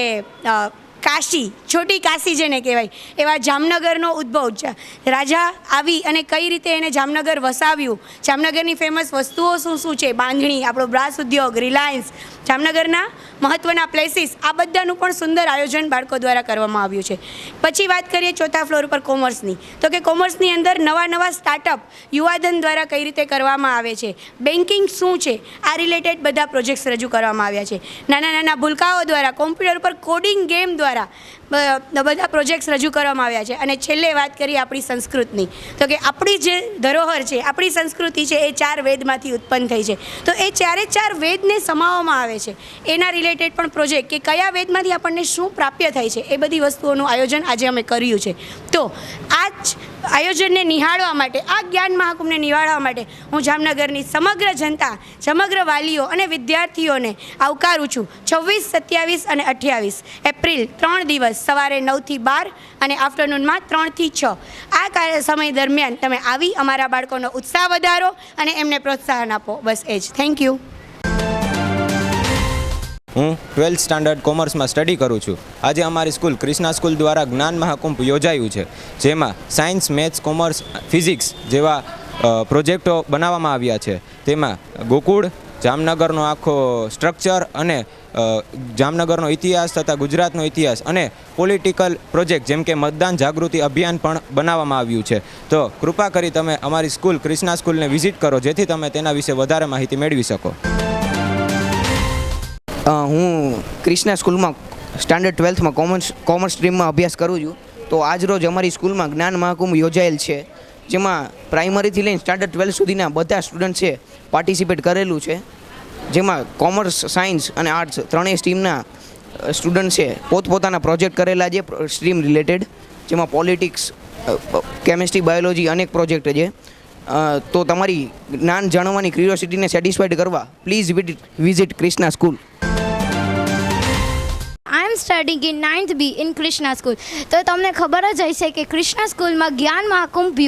કાશી, છોટી કાશી જેને કહેવાય, એવા જામનગરનો ઉદ્ભવ, રાજા આવી અને કઈ રીતે એને જામનગર વસાવ્યું, જામનગરની ફેમસ વસ્તુઓ શું શું છે, બાંધણી, આપણો બ્રાસ ઉદ્યોગ, રિલાયન્સ, જામનગરના મહત્ત્વના પ્લેસીસ આ બધાનું પણ સુંદર આયોજન બાળકો દ્વારા કરવામાં આવ્યું છે. પછી વાત કરીએ ચોથા ફ્લોર ઉપર કોમર્સની, તો કે કોમર્સની અંદર નવા સ્ટાર્ટઅપ યુવાધન દ્વારા કઈ રીતે કરવામાં આવે છે, બેન્કિંગ શું છે, આ રિલેટેડ બધા પ્રોજેક્ટ્સ રજૂ કરવામાં આવ્યા છે. નાના ભૂલકાઓ દ્વારા કોમ્પ્યુટર પર કોડિંગ ગેમ દ્વારા બધા પ્રોજેક્ટ્સ રજૂ કરવામાં આવ્યા છે. અને છેલ્લે વાત કરીએ આપણી સંસ્કૃતની, તો કે આપણી જે ધરોહર છે, આપણી સંસ્કૃતિ છે એ 4 વેદમાંથી ઉત્પન્ન થઈ છે. તો એ 4 વેદને સમાવવામાં આવે છે. એના રિલેટેડ પણ પ્રોજેક્ટ કે કયા વેદમાંથી આપણને શું પ્રાપ્ય થાય છે એ બધી વસ્તુઓનું આયોજન આજે અમે કર્યું છે. તો આ જ આયોજનને નિહાળવા માટે, આ જ્ઞાન મહાકુંભને નિહાળવા માટે હું જામનગરની સમગ્ર જનતા, સમગ્ર વાલીઓ અને વિદ્યાર્થીઓને આવકારું છું. 26, 27 અને 28 એપ્રિલ 3 દિવસ સવારે 9 થી 12 અને આફ્ટરનૂનમાં 3 થી 6 આ સમય દરમિયાન તમે આવી અમારા બાળકોનો ઉત્સાહ વધારો અને એમને પ્રોત્સાહન આપો. બસ એ જ. Thank you. હું 12th સ્ટાન્ડર્ડ કોમર્સમાં સ્ટડી કરું છું. આજે અમારી સ્કૂલ ક્રિષ્ના સ્કૂલ દ્વારા જ્ઞાન મહાકુંભ યોજાયું છે, જેમાં સાયન્સ, મેથ્સ, કોમર્સ, ફિઝિક્સ જેવા પ્રોજેક્ટો બનાવવામાં આવ્યા છે. તેમાં ગોકુળ, જામનગરનો આખો સ્ટ્રક્ચર અને જામનગરનો ઇતિહાસ તથા ગુજરાતનો ઇતિહાસ અને પોલિટિકલ પ્રોજેક્ટ જેમ કે મતદાન જાગૃતિ અભિયાન પણ બનાવવામાં આવ્યું છે. તો કૃપા કરી તમે અમારી સ્કૂલ ક્રિષ્ના સ્કૂલને વિઝિટ કરો, જેથી તમે તેના વિશે વધારે માહિતી મેળવી શકો. હું ક્રિષ્ના સ્કૂલમાં સ્ટાન્ડર્ડ 12થમાં કોમર્સ સ્ટ્રીમમાં અભ્યાસ કરું છું. તો આજરોજ અમારી સ્કૂલમાં જ્ઞાન મહાકુંભ યોજાયેલ છે, જેમાં પ્રાઇમરીથી લઈને સ્ટાન્ડર્ડ 12 સુધીના બધા સ્ટુડન્ટ્સે પાર્ટિસિપેટ કરેલું છે. જેમાં કોમર્સ, સાયન્સ અને આર્ટ્સ ત્રણેય સ્ટ્રીમના સ્ટુડન્ટ્સે પોતપોતાના પ્રોજેક્ટ કરેલા છે સ્ટ્રીમ રિલેટેડ, જેમાં પોલિટિક્સ, કેમિસ્ટ્રી, બાયોલોજી અનેક પ્રોજેક્ટ છે. તો તમારી જ્ઞાન જાણવાની ક્યુરિયોસિટીને સેટિસ્ફાઈડ કરવા please visit Krishna school. I M studying in 9th B in Krishna school. તો તમને ખબર જ હશે કે ક્રિષ્ના સ્કૂલમાં જ્ઞાન મહાકુંભ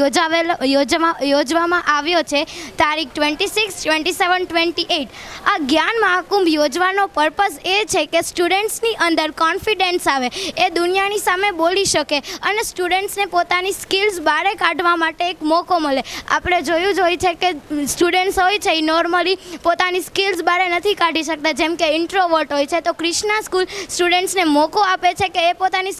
યોજવામાં આવ્યો છે તારીખ 26, 27, 28. આ જ્ઞાન મહાકુંભ યોજવાનો પર્પઝ એ છે કે સ્ટુડન્ટ્સની અંદર કોન્ફિડન્સ આવે, એ દુનિયાની સામે બોલી શકે અને સ્ટુડન્ટ્સને પોતાની સ્કિલ્સ બહાર કાઢવા માટે એક મોકો મળે. આપણે જોયું જ હોય છે કે સ્ટુડન્ટ્સ હોય છે એ નોર્મલી પોતાની સ્કિલ્સ બહાર નથી કાઢી શકતા, જેમ કે ઇન્ટ્રોવર્ટ હોય છે. તો ક્રિષ્ના સ્કૂલ સ્ટુડન્ટ્સને મોકો આપે છે કે એ પોતાની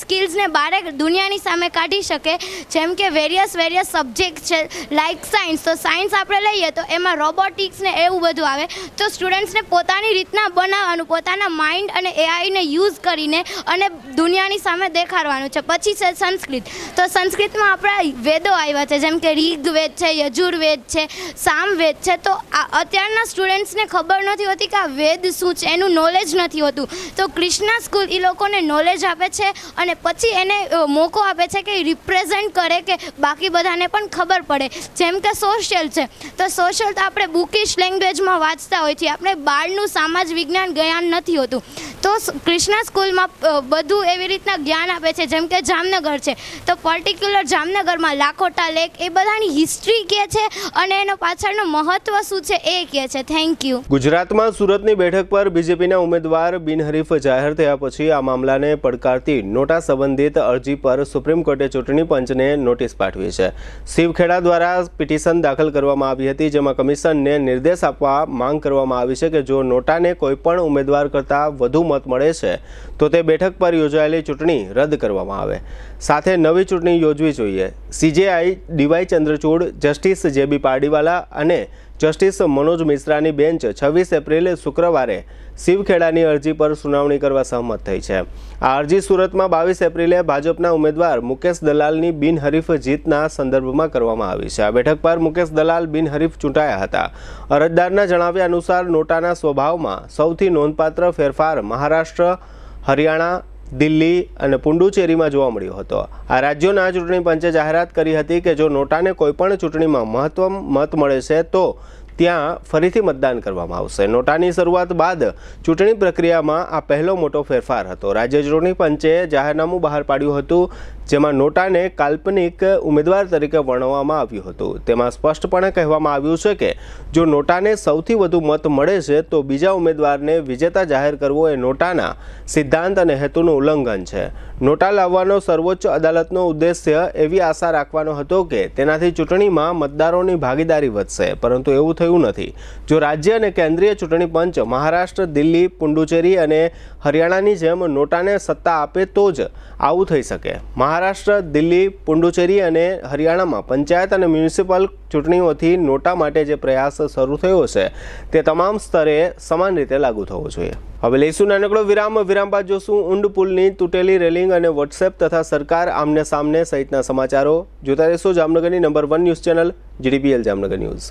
સ્કિલ્સને બહાર દુનિયાની સામે કાઢી શકે. જેમ કે વેરિયસ સબ્જેક્ટ છે લાઇક સાયન્સ, તો સાયન્સ આપણે લઈએ તો એમાં રોબોટિક્સ ને એવું બધું આવે. તો સ્ટુડન્ટ્સને પોતાની રીતના બનાવવાનું, પોતાના માઇન્ડ અને એઆઈને યુઝ કરીને અને દુનિયાની સામે દેખાડવાનું છે. પછી છે સંસ્કૃત. તો સંસ્કૃતમાં આપણા વેદો આવ્યા છે, જેમ કે ઋગ્વેદ છે, યજુર્વેદ છે, સામવેદ છે. તો અત્યારના સ્ટુડન્ટ્સને ખબર નથી હોતી કે આ વેદ શું છે, એનું નોલેજ નથી હોતું. તો ક્રિષ્ના સ્કૂલ એ લોકોને નોલેજ આપે છે અને પછી એને મોકો આપે છે કે રિપ્રેઝેન્ટ કરે, કે બાકી બધાને પણ ખબર પડે. જેમ કે સોશિયલ છે, તો સોશિયલ તો આપણે બુકિશ લેંગ્વેજમાં વાંચતા હોય છે, આપણે બાળનું સમાજ વિજ્ઞાન જ્ઞાન નથી હોતું. તો ક્રિષ્ના સ્કૂલમાં બધું એવી રીતના જ્ઞાન આપે છે. જેમ કે જામનગર છે, તો પર્ટિક્યુલર જામનગરમાં લાખોટા લેક એ બધાની હિસ્ટ્રી કહે છે અને એનો પાછળનું મહત્ત્વ શું છે એ કહે છે. Thank you. ગુજરાતમાં સુરતની બેઠક પર બીજેપીના ઉમેદવાર બિનહરીફ જાહેર થયા પછી આ મામલાને પડકારતી નોટા સંબંધિત અરજી પર સુપ્રીમ કોર્ટે ચૂંટણી પંચને નોટિસ પાઠવી છે. શિવખેડા દ્વારા પિટિશન દાખલ કરવામાં આવી હતી, જેમાં કમિશનને નિર્દેશ આપવા માંગ કરવામાં આવી છે કે જો નોટાને કોઈપણ ઉમેદવાર કરતાં વધુ મત મળે છે તો તે બેઠક પર યોજાયેલી ચૂંટણી રદ કરવામાં આવે, સાથે નવી ચૂંટણી યોજવી જોઈએ. CJI DY Chandrachud, justice JB Pardiwala અને જસ્ટિસ મનોજ મિશ્રાની બેન્ચ 26 એપ્રિલે શુક્રવારે શિવખેડાની અરજી પર સુનાવણી કરવા સહમત થઈ છે. આ અરજી સુરતમાં 22 એપ્રિલે ભાજપના ઉમેદવાર મુકેશ દલાલની બિનહરીફ જીતના સંદર્ભમાં કરવામાં આવી છે. આ બેઠક પર મુકેશ દલાલ બિનહરીફ ચૂંટાયા હતા. અરજદારના જણાવ્યા અનુસાર નોટાના સ્વભાવમાં સૌથી નોંધપાત્ર ફેરફાર મહારાષ્ટ્ર, હરિયાણા, દિલ્હી અને પુડુચેરીમાં જોવા મળ્યો હતો. આ રાજ્યોના ચૂંટણી પંચે જાહેરાત કરી હતી કે જો નોટાને કોઈપણ ચૂંટણીમાં મત મળે છે તો ત્યાં ફરીથી મતદાન કરવામાં આવશે. નોટાની શરૂઆત બાદ ચૂંટણી પ્રક્રિયામાં આ પહેલો મોટો ફેરફાર હતો. રાજ્ય ચૂંટણી પંચે જાહેરનામું બહાર પાડ્યું હતું, જેમાં નોટાને કાલ્પનિક ઉમેદવાર તરીકે વર્ણવવામાં આવ્યું હતું. તેમાં સ્પષ્ટપણે કહેવામાં આવ્યું છે કે જો નોટાને સૌથી વધુ મત મળે છે તો બીજા ઉમેદવારને વિજેતા જાહેર કરવો એ નોટાના સિદ્ધાંત અને હેતુનું ઉલ્લંઘન છે. નોટા લાવવાનો સર્વોચ્ચ અદાલતનો ઉદ્દેશ્ય એવી આશા રાખવાનો હતો કે તેનાથી ચૂંટણીમાં મતદારોની ભાગીદારી વધશે, પરંતુ એવું થયું નથી. જો રાજ્ય અને કેન્દ્રીય ચૂંટણી પંચ મહારાષ્ટ્ર, દિલ્હી, પુડુચેરી અને હરિયાણાની જેમ નોટાને સત્તા આપે તો જ આવું થઈ શકે. મહારાષ્ટ્ર, દિલ્હી, પુડુચેરી અને હરિયાણામાં પંચાયત અને મ્યુનિસિપલ ચૂંટણીઓથી નોટા માટે જે પ્રયાસ શરૂ થયો છે તે તમામ સ્તરે સમાન રીતે લાગુ થવો જોઈએ. હવે લઈશું નાનકડો વિરામ. વિરામ બાદ જોશું ઊંડ પુલની તૂટેલી રેલિંગ અને વોટ્સએપ તથા સરકાર આમને સામને સહિતના સમાચારો. જોતા રહેશો જામનગરની number 1 news channel GDPL Jamnagar news.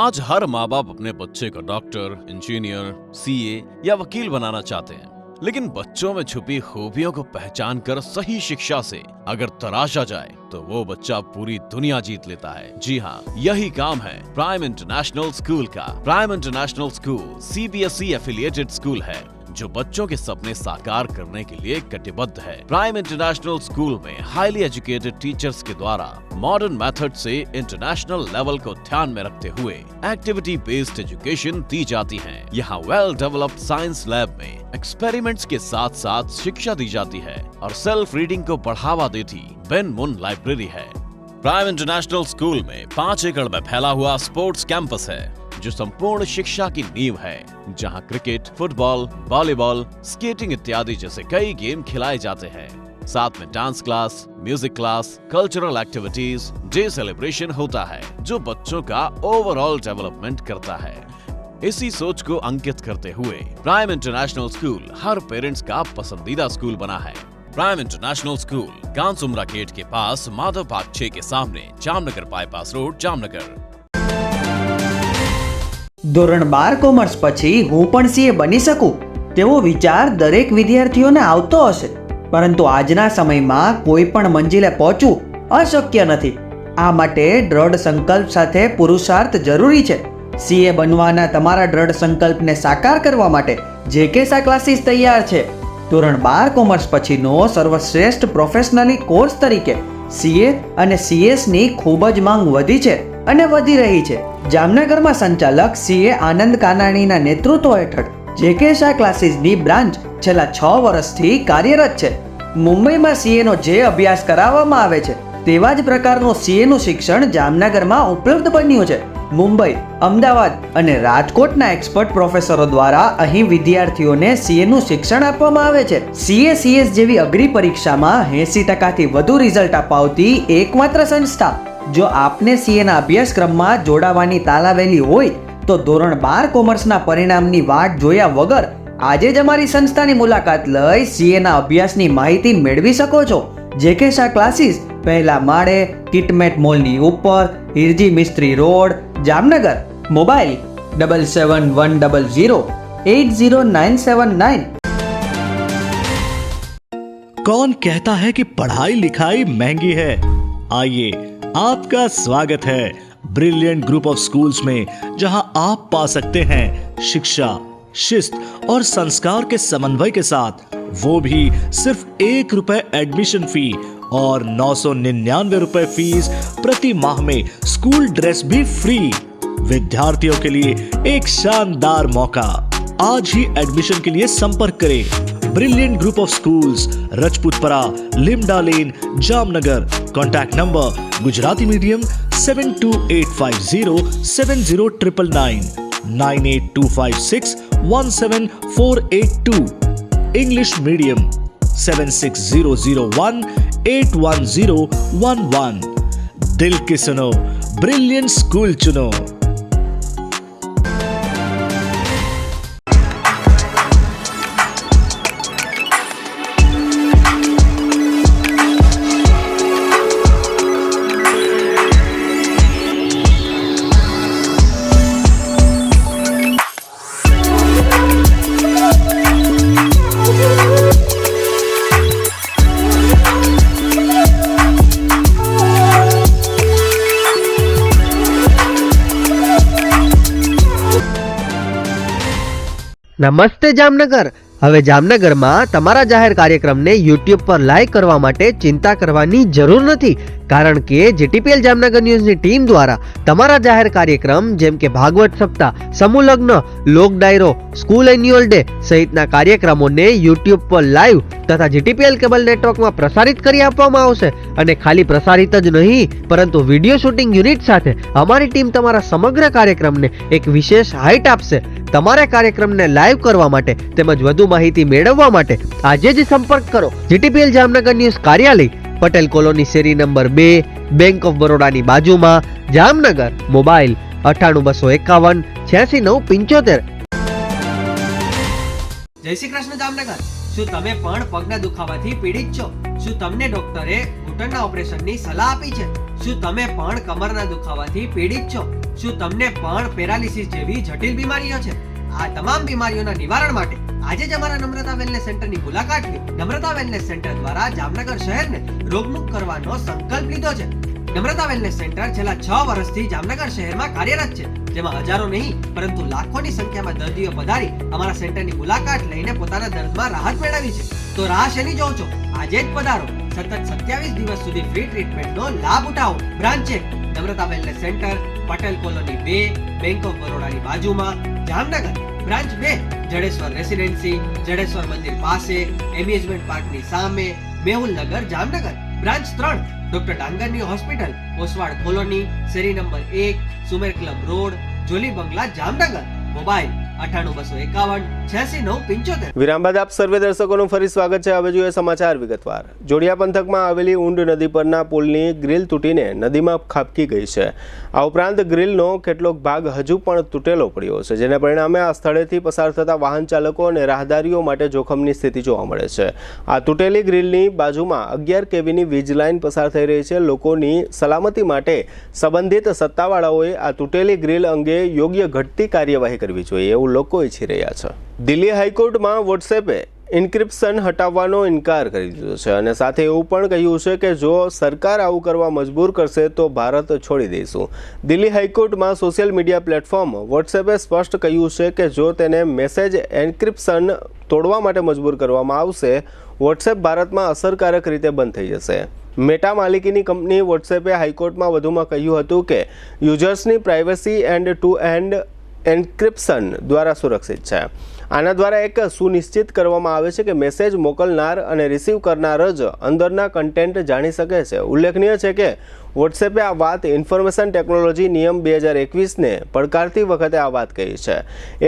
आज हर माँ बाप अपने बच्चे को डॉक्टर, इंजीनियर, CA या वकील बनाना चाहते हैं, लेकिन बच्चों में छुपी खूबियों को पहचान कर सही शिक्षा से अगर तराशा जाए तो वो बच्चा पूरी दुनिया जीत लेता है. जी हाँ, यही काम है प्राइम इंटरनेशनल स्कूल का. Prime international school CBSE affiliated school है जो बच्चों के सपने साकार करने के लिए कटिबद्ध है. प्राइम इंटरनेशनल स्कूल में हाईली एजुकेटेड टीचर्स के द्वारा मॉडर्न मेथड से इंटरनेशनल लेवल को ध्यान में रखते हुए एक्टिविटी बेस्ड एजुकेशन दी जाती है. यहाँ वेल डेवलप्ड साइंस लैब में एक्सपेरिमेंट्स के साथ साथ शिक्षा दी जाती है और सेल्फ रीडिंग को बढ़ावा देती बेन मुन लाइब्रेरी है. प्राइम इंटरनेशनल स्कूल में 5 एकड़ में फैला हुआ स्पोर्ट्स कैंपस है जो संपूर्ण शिक्षा की नींव है, जहां क्रिकेट, फुटबॉल, वॉलीबॉल, स्केटिंग इत्यादि जैसे कई गेम खिलाए जाते हैं. साथ में dance class, music class, cultural activities, day celebration होता है जो बच्चों का ओवरऑल डेवलपमेंट करता है. इसी सोच को अंकित करते हुए प्राइम इंटरनेशनल स्कूल हर पेरेंट्स का पसंदीदा स्कूल बना है. प्राइम इंटरनेशनल स्कूल कांसुमरा गेट के पास माधव पार्क 6 के सामने, जामनगर बाईपास रोड, जामनगर. ધોરણ 12 કોમર્સ પછી હું પણ CA બની શકું તેવો વિચાર દરેક વિદ્યાર્થીઓને આવતો હશે, પરંતુ આજના સમયમાં કોઈ પણ મંજિલે પહોંચવું અશક્ય નથી. આ માટે દ્રઢ સંકલ્પ સાથે પુરુષાર્થ જરૂરી છે. CA બનવાના તમારા દ્રઢ સંકલ્પને સાકાર કરવા માટે JKSA ક્લાસીસ તૈયાર છે. ધોરણ 12 કોમર્સ પછીનો સર્વશ્રેષ્ઠ પ્રોફેશનલી કોર્સ તરીકે CA અને CS ની ખૂબ જ માંગ વધી છે અને વધી રહી છે. જામનગરમાં સંચાલક CA આનંદ કાનાણીના નેતૃત્વ હેઠળ JKSA ક્લાસીસની બ્રાન્ચ છેલ્લા 6 વર્ષથી કાર્યરત છે. મુંબઈમાં CA નો જે અભ્યાસ કરાવવામાં આવે છે તેવા જ પ્રકારનું CA નું શિક્ષણ જામનગરમાં ઉપલબ્ધ બન્યું છે. મુંબઈ, અમદાવાદ અને રાજકોટના એક્સપર્ટ પ્રોફેસરો દ્વારા અહીં વિદ્યાર્થીઓને CA નું શિક્ષણ આપવામાં આવે છે. CA CS જેવી અઘરી પરીક્ષામાં 80% વધુ રિઝલ્ટ અપાવતી એકમાત્ર સંસ્થા. જો આપને CA ના અભ્યાસક્રમમાં જોડાવાની તાલાવેલી હોય તો ધોરણ 12 કોમર્સના પરિણામની વાટ જોયા વગર આજે જ અમારી સંસ્થાની મુલાકાત લઈ CA ના અભ્યાસની માહિતી મેળવી શકો છો. JKSA ક્લાસીસ પહેલા માળે, કિટમેટ મોલની ઉપર, હિરજી મિસ્ત્રી રોડ, જામનગર. મોબાઈલ 7710080979. कौन कहता है कि पढ़ाई लिखाई महंगी है? आइए, आपका स्वागत है ब्रिलियंट ग्रुप ऑफ स्कूल्स में, जहां आप पा सकते हैं शिक्षा, शिस्त और संस्कार के समन्वय के साथ, वो भी सिर्फ ₹1 एडमिशन फी और 999 रुपए फीस प्रति माह में स्कूल ड्रेस भी फ्री. विद्यार्थियों के लिए एक शानदार मौका. आज ही एडमिशन के लिए संपर्क करें. Brilliant group of schools, Rajputpara, Limda lane, Jamnagar. Contact number Gujarati medium 7285070999, 9825617482. English medium 7600181011. दिल की सुनो, ब्रिलियंट स्कूल चुनो. નમસ્તે જામનગર. હવે જામનગરમાં તમારા જાહેર કાર્યક્રમને YouTube પર લાઈવ કરવા માટે ચિંતા કરવાની જરૂર નથી. કારણ કે જીટીપીએલ જામનગર ન્યૂઝની ટીમ દ્વારા તમારા જાહેર કાર્યક્રમ જેમ કે ભાગવત સપ્તાહ, સમૂહ લગ્ન, લોક ડાયરો, સ્કૂલ એન્યુઅલ ડે સહિતના કાર્યક્રમોને યુટ્યુબ પર લાઈવ તથા જીટીપીએલ કેબલ નેટવર્કમાં પ્રસારિત કરી આપવામાં આવશે. અને ખાલી પ્રસારિત જ નહીં પરંતુ વિડીયો શૂટિંગ યુનિટ સાથે અમારી ટીમ તમારા સમગ્ર કાર્યક્રમને એક વિશેષ હાઇટ આપશે. તમારા કાર્યક્રમને લાઈવ કરવા માટે તેમજ વધુ માહિતી મેળવવા માટે આજે જ સંપર્ક કરો જીટીપીએલ જામનગર ન્યૂઝ કાર્યાલય, પટેલ કોલોની, શેરી નંબર 2, બેંક ઓફ બરોડાની બાજુમાં, જામનગર. મોબાઈલ 98 251 86 975. જય શ્રી કૃષ્ણ જામનગર. શું તમે પણ પગના દુખાવાથી પીડિત છો? શું તમને ડોક્ટરે ઘૂંટણના ઓપરેશનની સલાહ આપી છે? શું તમે પણ કમરના દુખાવાથી પીડિત છો? શું તમને પણ પેરાલિસિસ જેવી જટિલ બીમારીઓ છે? આ તમામ બીમારીઓના નિવારણ માટે આજે જ અમારા નમ્રતા વેલનેસ સેન્ટરની મુલાકાત લો. નમ્રતા વેલનેસ સેન્ટર દ્વારા જામનગર શહેરને રોગમુક્ત કરવાનો સંકલ્પ લીધો છે. નમ્રતા વેલનેસ સેન્ટર છેલ્લા 6 વર્ષથી જામનગર શહેરમાં કાર્યરત છે, જેમાં હજારો નહીં પરંતુ લાખોની સંખ્યામાં દર્દીઓ પધારી અમારા સેન્ટરની મુલાકાત લઈને પોતાના દર્દમાં રાહત મેળવી છે. તો રાહ શેની જોવો છો? આજે જ પધારો. સતત 27 દિવસ સુધી ફ્રી ટ્રીટમેન્ટનો લાભ ઉઠાવો. બ્રાન્ચ છે Namrata wellness centre, Patel colony 2, bank of બરોડાની બાજુમાં, જામનગર. બ્રાન્ચ 2 જડેશ્વર રેસિડેન્સી, જડેશ્વર મંદિર પાસે, એમ્યુઝમેન્ટ પાર્કની સામે, મેહુલનગર, જામનગર. બ્રાન્ચ 3 ડોક્ટર ડાંગરની હોસ્પિટલ, ઓસવાડ કોલોની, શેરી number 1, Sumer club road, Jolly બંગલા, જામનગર. મોબાઈલ 98 251 86 975. વિરામ બાદ આપ સર્વે દર્શકોનું ફરી સ્વાગત છે. હવે જોઈએ સમાચાર વિગતવાર. જોડિયા પંથકમાં આવેલી ઊંડ નદી પરના પુલની ગ્રીલ તૂટીને નદીમાં ખાબકી ગઈ છે. આ ઉપરાંત ગ્રીલનો કેટલોક ભાગ હજુ પણ તૂટેલો પડ્યો છે, જેને પરિણામે આ સ્થળેથી પસાર થતા વાહન ચાલકો અને રાહદારીઓ માટે જોખમની સ્થિતિ જોવા મળે છે. આ તૂટેલી ગ્રીલની બાજુમાં 11 કેવીની વીજ લાઇન પસાર થઈ રહી છે. લોકોની સલામતી માટે સંબંધિત સત્તાવાળાઓએ આ તૂટેલી ગ્રીલ અંગે યોગ્ય ઘટતી કાર્યવાહી કરવી જોઈએ એવું લોકો ઈચ્છી રહ્યા છે. દિલ્હી હાઈકોર્ટમાં વોટ્સએપે ઇન્ક્રિપ્શન હટાવવાનો ઇનકાર કરી દીધો છે અને સાથે એવું પણ કહ્યું છે કે જો સરકાર આવું કરવા મજબૂર કરશે તો ભારત છોડી દઈશું. દિલ્હી હાઈકોર્ટમાં સોશિયલ મીડિયા પ્લેટફોર્મ વોટ્સએપે સ્પષ્ટ કહ્યું છે કે જો તેને મેસેજ એન્ક્રિપ્શન તોડવા માટે મજબૂર કરવામાં આવશે, વોટ્સએપ ભારતમાં અસરકારક રીતે બંધ થઈ જશે. મેટા માલિકીની કંપની વોટ્સએપે હાઈકોર્ટમાં વધુમાં કહ્યું હતું કે યુઝર્સની privacy end to end encryption દ્વારા સુરક્ષિત છે. આના દ્વારા એક સુનિશ્ચિત કરવામાં આવે છે કે મેસેજ મોકલનાર અને રિસીવ કરનાર જ અંદરના કન્ટેન્ટ જાણી શકે છે. ઉલ્લેખનીય છે કે વોટ્સએપે આ વાત ઇન્ફોર્મેશન ટેકનોલોજી નિયમ 2021ને પડકારતી વખતે આ વાત કહી છે.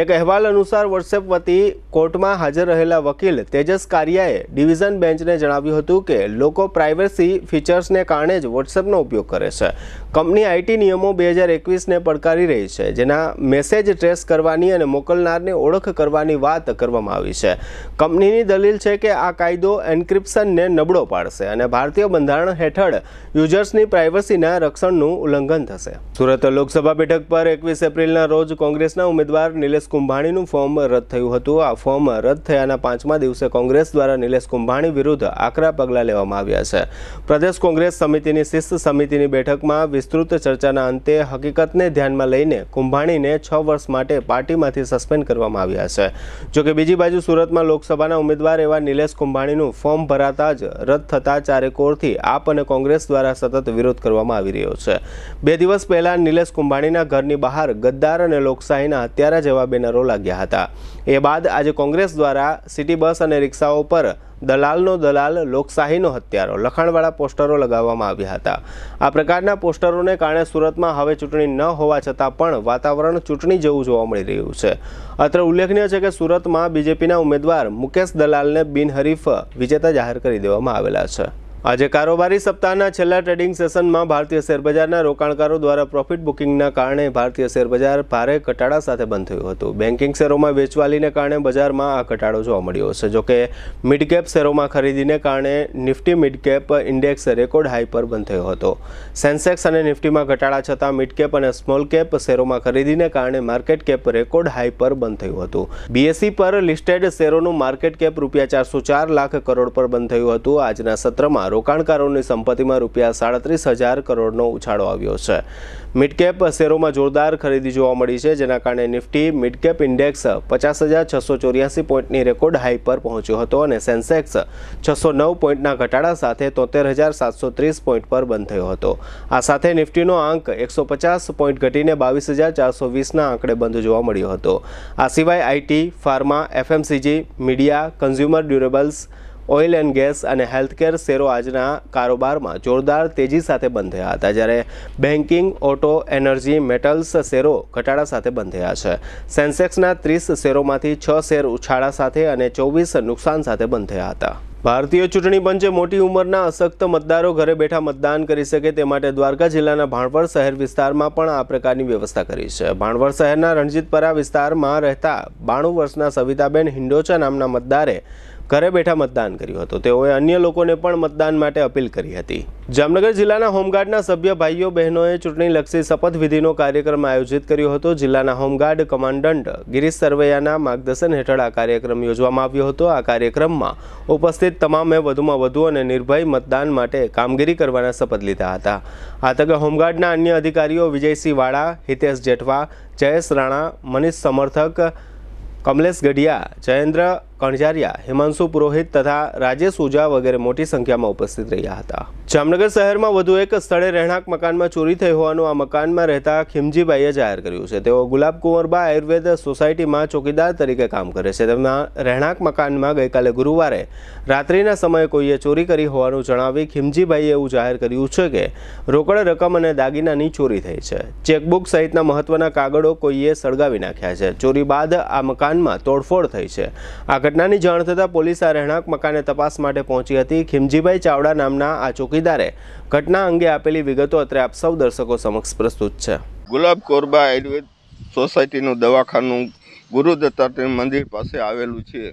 એક અહેવાલ અનુસાર વોટ્સએપ વતી કોર્ટમાં હાજર રહેલા વકીલ તેજસ કારિયાએ ડિવિઝન બેન્ચને જણાવ્યું હતું કે લોકો પ્રાઇવસી ફીચર્સને કારણે જ વોટ્સએપનો ઉપયોગ કરે છે. કંપની આઈટી નિયમો 2021ને પડકારી રહી છે, જેના મેસેજ ટ્રેસ કરવાની અને મોકલનારને ઓળખ કરવાની વાત કરવામાં આવી છે. કંપનીની દલીલ છે કે આ કાયદો એન્ક્રિપ્શનને નબળો પાડશે અને ભારતીય બંધારણ હેઠળ યુઝર્સની પ્રાઇવસીના રક્ષણનું ઉલ્લંઘન થશે. સુરત લોકસભા બેઠક પર 21 એપ્રિલના રોજ કોંગ્રેસના ઉમેદવાર નિલેશ કુંભાણીનું ફોર્મ રદ થયું હતું. આ ફોર્મ રદ થયાના 5મા દિવસે કોંગ્રેસ દ્વારા નિલેશ કુંભાણી વિરુદ્ધ આકરા પગલાં લેવામાં આવ્યા છે. પ્રદેશ કોંગ્રેસ સમિતિની શિસ્ત સમિતિની બેઠકમાં વિસ્તૃત ચર્ચાના અંતે હકીકતને ધ્યાનમાં લઈને કુંભાણીને 6 વર્ષ માટે પાર્ટીમાંથી સસ્પેન્ડ કરવામાં આવ્યા છે. જોકે બીજી બાજુ સુરતમાં લોકસભાના ઉમેદવાર એવા નિલેશ કુંભાણીનું ફોર્મ ભરાતા જ રદ થતા ચારેકોરથી આપ અને કોંગ્રેસ દ્વારા સતત વિરોધ કરવામાં આવી રહ્યો છે. 2 દિવસ પહેલા નિલેશ કુંભાણીના ઘરની બહાર ગદ્દાર અને લોકશાહીના હત્યારા જેવા બેનરો લાગ્યા હતા. એ બાદ આજે કોંગ્રેસ દ્વારા સિટી બસ અને રિક્ષાઓ પર દલાલનો દલાલ, લોકશાહીનો હત્યારો લખાણવાળા પોસ્ટરો લગાવવામાં આવ્યા હતા. આ પ્રકારના પોસ્ટરોને કારણે સુરતમાં હવે ચૂંટણી ન હોવા છતાં પણ વાતાવરણ ચૂંટણી જેવું જોવા મળી રહ્યું છે. અત્રે ઉલ્લેખનીય છે કે સુરતમાં બીજેપીના ઉમેદવાર મુકેશ દલાલને બિનહરીફ વિજેતા જાહેર કરી દેવામાં આવેલા છે. આજે કારોબારી સપ્તાહના છેલ્લા ટ્રેડિંગ સેશનમાં ભારતીય શેરબજારના રોકાણકારો દ્વારા પ્રોફિટ બુકિંગના કારણે ભારતીય શેરબજાર ભારે ઘટાડા સાથે બંધ થયું હતું. બેન્કિંગ શેરોમાં વેચવાલીને કારણે બજારમાં આ ઘટાડો જોવા મળ્યો છે. જોકે મિડકેપ શેરોમાં ખરીદીને કારણે Nifty midcap index record high પર બંધ થયો હતો. સેન્સેક્સ અને નિફ્ટીમાં ઘટાડા છતાં મિડકેપ અને સ્મોલ કેપ શેરોમાં ખરીદીને કારણે માર્કેટ કેપ રેકોર્ડ હાઈ પર બંધ થયું હતું. બીએસઈ પર લિસ્ટેડ શેરોનું માર્કેટ કેપ ₹404 લાખ કરોડ પર બંધ થયું હતું. આજના સત્રમાં શેરોમાં રોકાણકારોની સંપત્તિમાં ₹37,000 કરોડનો ઉછાળો આવ્યો છે. મિડકેપ શેરોમાં જોરદાર ખરીદી જોવા મળી છે, જેના કારણે નિફ્ટી મિડકેપ ઇન્ડેક્સ 50,684 પોઈન્ટની રેકોર્ડ હાઈ પર પહોંચ્યો હતો અને સેન્સેક્સ 609 પોઈન્ટના ઘટાડા સાથે 73,730 પોઈન્ટ પર બંધ થયો હતો. આ સાથે નિફ્ટીનો આંક 150 પોઈન્ટ ઘટીને 22,420ના આંકડે બંધ જોવા મળ્યો હતો. આ સિવાય IT, pharma, FMCG, media, consumer durables, oil and gas અને હેલ્થકેર શેરો આજના કારોબારમાં જોરદાર તેજી સાથે બંધ થયા હતા, જ્યારે બેન્કિંગ, ઓટો, એનર્જી, મેટલ્સ શેરો ઘટાડા સાથે બંધ થયા છે. સેન્સેક્સના 30 શેરોમાંથી 6 શેર ઉછાળા સાથે અને 24 નુકસાન સાથે બંધ થયા હતા. ભારતીય ચૂંટણી પંચે મોટી ઉંમરના અશક્ત મતદારો ઘરે બેઠા મતદાન કરી શકે તે માટે દ્વારકા જિલ્લાના ભાણવડ શહેર વિસ્તારમાં પણ આ પ્રકારની વ્યવસ્થા કરી છે. ભાણવડ શહેરના રણજીતપરા વિસ્તારમાં રહેતા 92 વર્ષના સવિતાબેન હિંડોચા નામના મતદારે ઘરે બેઠા મતદાન કર્યું હતું. તેઓએ અન્ય લોકોને પણ મતદાન માટે અપીલ કરી હતી. જામનગર જિલ્લાના હોમગાર્ડના સભ્ય ભાઈઓ બહેનોએ ચૂંટણીલક્ષી શપથવિધિનો કાર્યક્રમ આયોજિત કર્યો હતો. જિલ્લાના હોમગાર્ડ કમાન્ડન્ટ ગિરીશ સરવૈયાના માર્ગદર્શન હેઠળ આ કાર્યક્રમ યોજવામાં આવ્યો હતો. આ કાર્યક્રમમાં ઉપસ્થિત તમામે વધુમાં વધુ અને નિર્ભય મતદાન માટે કામગીરી કરવાના શપથ લીધા હતા. આ તકે હોમગાર્ડના અન્ય અધિકારીઓ વિજયસિંહ વાળા, હિતેશ જેઠવા, જયેશ રાણા, મનીષ સમર્થક, કમલેશ ગઢિયા, જયેન્દ્ર કણજારિયા, હિમાંશુ પુરોહિત તથા રાજેશ ઉજા વગેરે મોટી સંખ્યામાં ઉપસ્થિત રહ્યા હતા. જામનગર શહેરમાં વધુ એક સ્થળે રહેણાંક મકાનમાં ચોરી થઈ હોવાનું આ મકાનમાં રહેતા ખીમજીભાઈએ જાહેર કર્યું છે. તેઓ ગુલાબ કુંવરબા આયુર્વેદ સોસાયટીમાં ચોકીદાર તરીકે કામ કરે છે. તેમના રહેણાંક મકાનમાં ગઈકાલે ગુરુવારે રાત્રિના સમયે કોઈએ ચોરી કરી હોવાનું જણાવી ખીમજીભાઈએ એવું જાહેર કર્યું છે કે રોકડ રકમ અને દાગીનાની ચોરી થઈ છે. ચેકબુક સહિતના મહત્વના કાગળો કોઈએ સળગાવી નાખ્યા છે. ચોરી બાદ આ મકાનમાં તોડફોડ થઈ છે. આ ઘટનાની જાણ થતાં પોલીસ આ રહેણાંક મકાને તપાસ માટે પહોંચી હતી. ખીમજીભાઈ ચાવડા નામના આ ચોકીદારે ઘટના અંગે આપેલી વિગતો અત્રે આપ સૌ દર્શકો સમક્ષ પ્રસ્તુત છે. ગુલાબ કોરબા આયુર્વેદ સોસાયટીનું દવાખાનું ગુરુ દત્તાત્રેય મંદિર પાસે આવેલું છે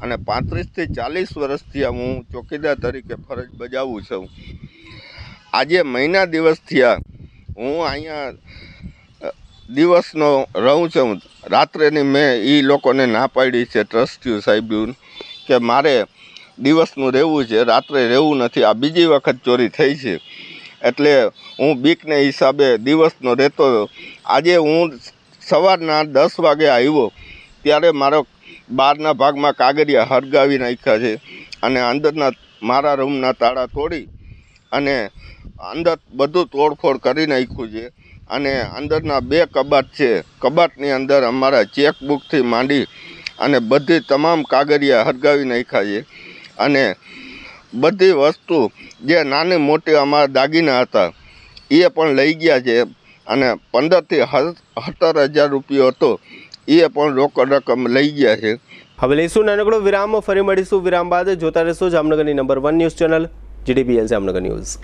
અને 35 થી 40 વર્ષથી હું ચોકીદાર તરીકે ફરજ બજાવું છું. આજે મહિના દિવસ થયા હું અહીંયા દિવસનો રહું છું. રાત્રેની મેં એ લોકોને ના પાડી છે ટ્રસ્ટીઓ સાહેબ કે મારે દિવસનું રહેવું છે, રાત્રે રહેવું નથી. આ બીજી વખત ચોરી થઈ છે એટલે હું બીકને હિસાબે દિવસનો રહેતો. આજે હું સવારના 10 વાગે આવ્યો ત્યારે મારો બહારના ભાગમાં કાગળિયા હળગાવી નાખ્યા છે અને અંદરના મારા રૂમના તાળા તોડી અને અંદર બધું તોડફોડ કરી નાખ્યું છે. અને અંદરના 2 કબાટ છે. કબાટની અંદર અમારા ચેકબુકથી માંડી અને બધી તમામ કાગળિયા હળગાવી નાખ્યા છે અને બધી વસ્તુ જે નાની મોટી અમારા દાગીના હતા એ પણ લઈ ગયા છે અને 15 થી 17,000 રૂપિયો હતો એ પણ રોકડ રકમ લઈ ગયા છે. હવે લઈશું નાનકડો વિરામ, ફરી મળીશું વિરામ બાદ. જોતા રહેશો જામનગરની number 1 news channel GDBL Jamnagar news.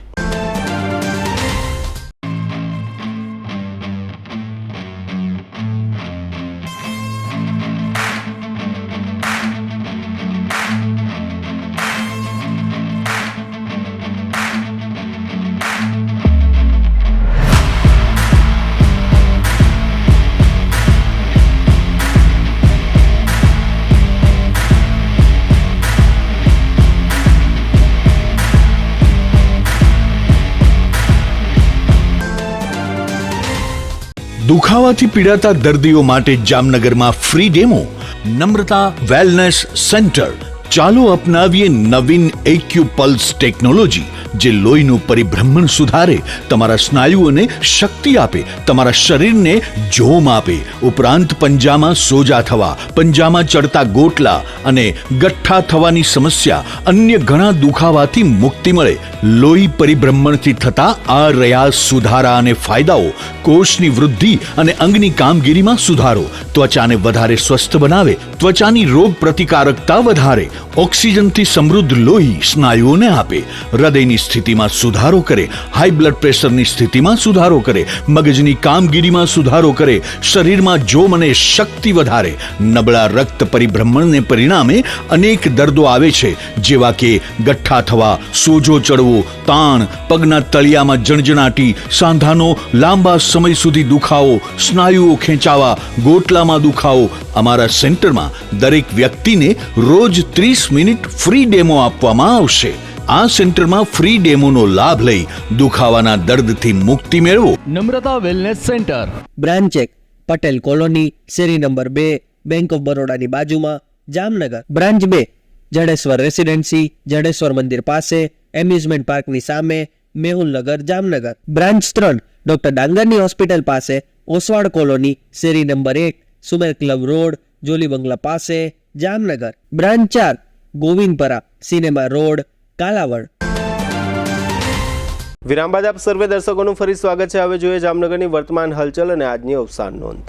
દુખાવાથી પીડાતા દર્દીઓ માટે જામનગરમાં free demo. Namrata wellness centre. ચાલો અપનાવીએ નવીન એક્યુપલ્સ ટેકનોલોજી, જે લોહીનું પરિભ્રમણ સુધારે, તમારા સ્નાયુઓને શક્તિ આપે, તમારા શરીરને જોમ આપે. ઉપરાંત પંજામાં સોજા થવા, પંજામાં ચડતા ગોટલા અને ગઠ્ઠા થવાની સમસ્યા, અન્ય ઘણા દુખાવાથી મુક્તિ મળે. લોહી પરિભ્રમણથી થતા આ રહ્યા સુધારા અને ફાયદાઓ. કોષની વૃદ્ધિ અને અંગની કામગીરીમાં સુધારો, ત્વચાને વધારે સ્વસ્થ બનાવે, ત્વચાની રોગ પ્રતિકારકતા વધારે, ઓક્સિજનથી સમૃદ્ધ લોહી સ્નાયુઓને આપે, હૃદયની સ્થિતિમાં સુધારો કરે, હાઈ બ્લડ પ્રેશરની સ્થિતિમાં સુધારો કરે, મગજની કામગીરીમાં સુધારો કરે, શરીરમાં જોમ અને શક્તિ વધારે. નબળા રક્ત પરિભ્રમણને પરિણામે અનેક દર્દો આવે છે, જેવા કે ગઠ્ઠા થવા, સોજો ચડવો, તાણ, પગના તળિયામાં જણજણાટી, સાંધાનો લાંબા સમય સુધી દુખાવો, સ્નાયુઓ ખેંચાવા, ગોટલામાં દુખાવો. અમારા સેન્ટરમાં દરેક વ્યક્તિને રોજ 30 મિનિટ ફ્રી ડેમો આપવામાં આવશે. આ સેન્ટરમાં ફ્રી ડેમોનો લાભ લઈ દુખાવાના દર્દથી મુક્તિ મેળવો. Namrata wellness centre, branch 1 Patel colony, શેરી નંબર 2, બેંક ઓફ બરોડાની બાજુમાં, જામનગર. બ્રાન્ચ 2 જડેશ્વર રેસિડેન્સી, જડેશ્વર મંદિર પાસે, એમ્યુઝમેન્ટ પાર્કની સામે, મેહુલનગર, જામનગર. બ્રાન્ચ 3 ડોક્ટર ડાંગરની હોસ્પિટલ પાસે, ઓસવાડ કોલોની, શેરી number 1, Sumer club road, Jolly બંગલા પાસે, Jamnagar. Branch 4 Govindpara, cinema road, Kalavad. વિરામ બાદ આપ સર્વે દર્શકોનું ફરી સ્વાગત છે. હવે જોઈએ જામનગરની વર્તમાન હલચલ અને આજની અવસાન નોંધ.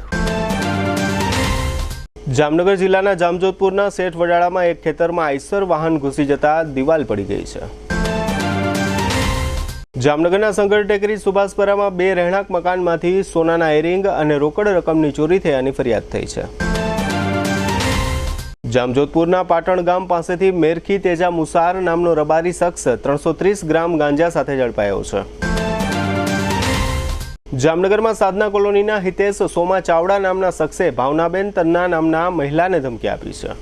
જામનગર જિલ્લાના જામજોધપુરના શેઠ વડાળામાં એક ખેતરમાં આઈસર વાહન ઘૂસી જતા દિવાલ પડી ગઈ છે. જામનગરના સંગર ટેકરી સુભાષપરામાં 2 રહેણાંક મકાનમાંથી સોનાના એરિંગ અને રોકડ રકમની ચોરી થયાની ફરિયાદ થઈ છે. જામજોધપુરના પાટણ ગામ પાસેથી મેરખી તેજા મુસાર નામનો રબારી શખ્સ 330 ગ્રામ ગાંજા સાથે ઝડપાયો છે. જામનગરમાં સાધના કોલોનીના હિતેશ સોમા ચાવડા નામના શખ્સે ભાવનાબેન તન્ના નામના મહિલાને ધમકી આપી છે.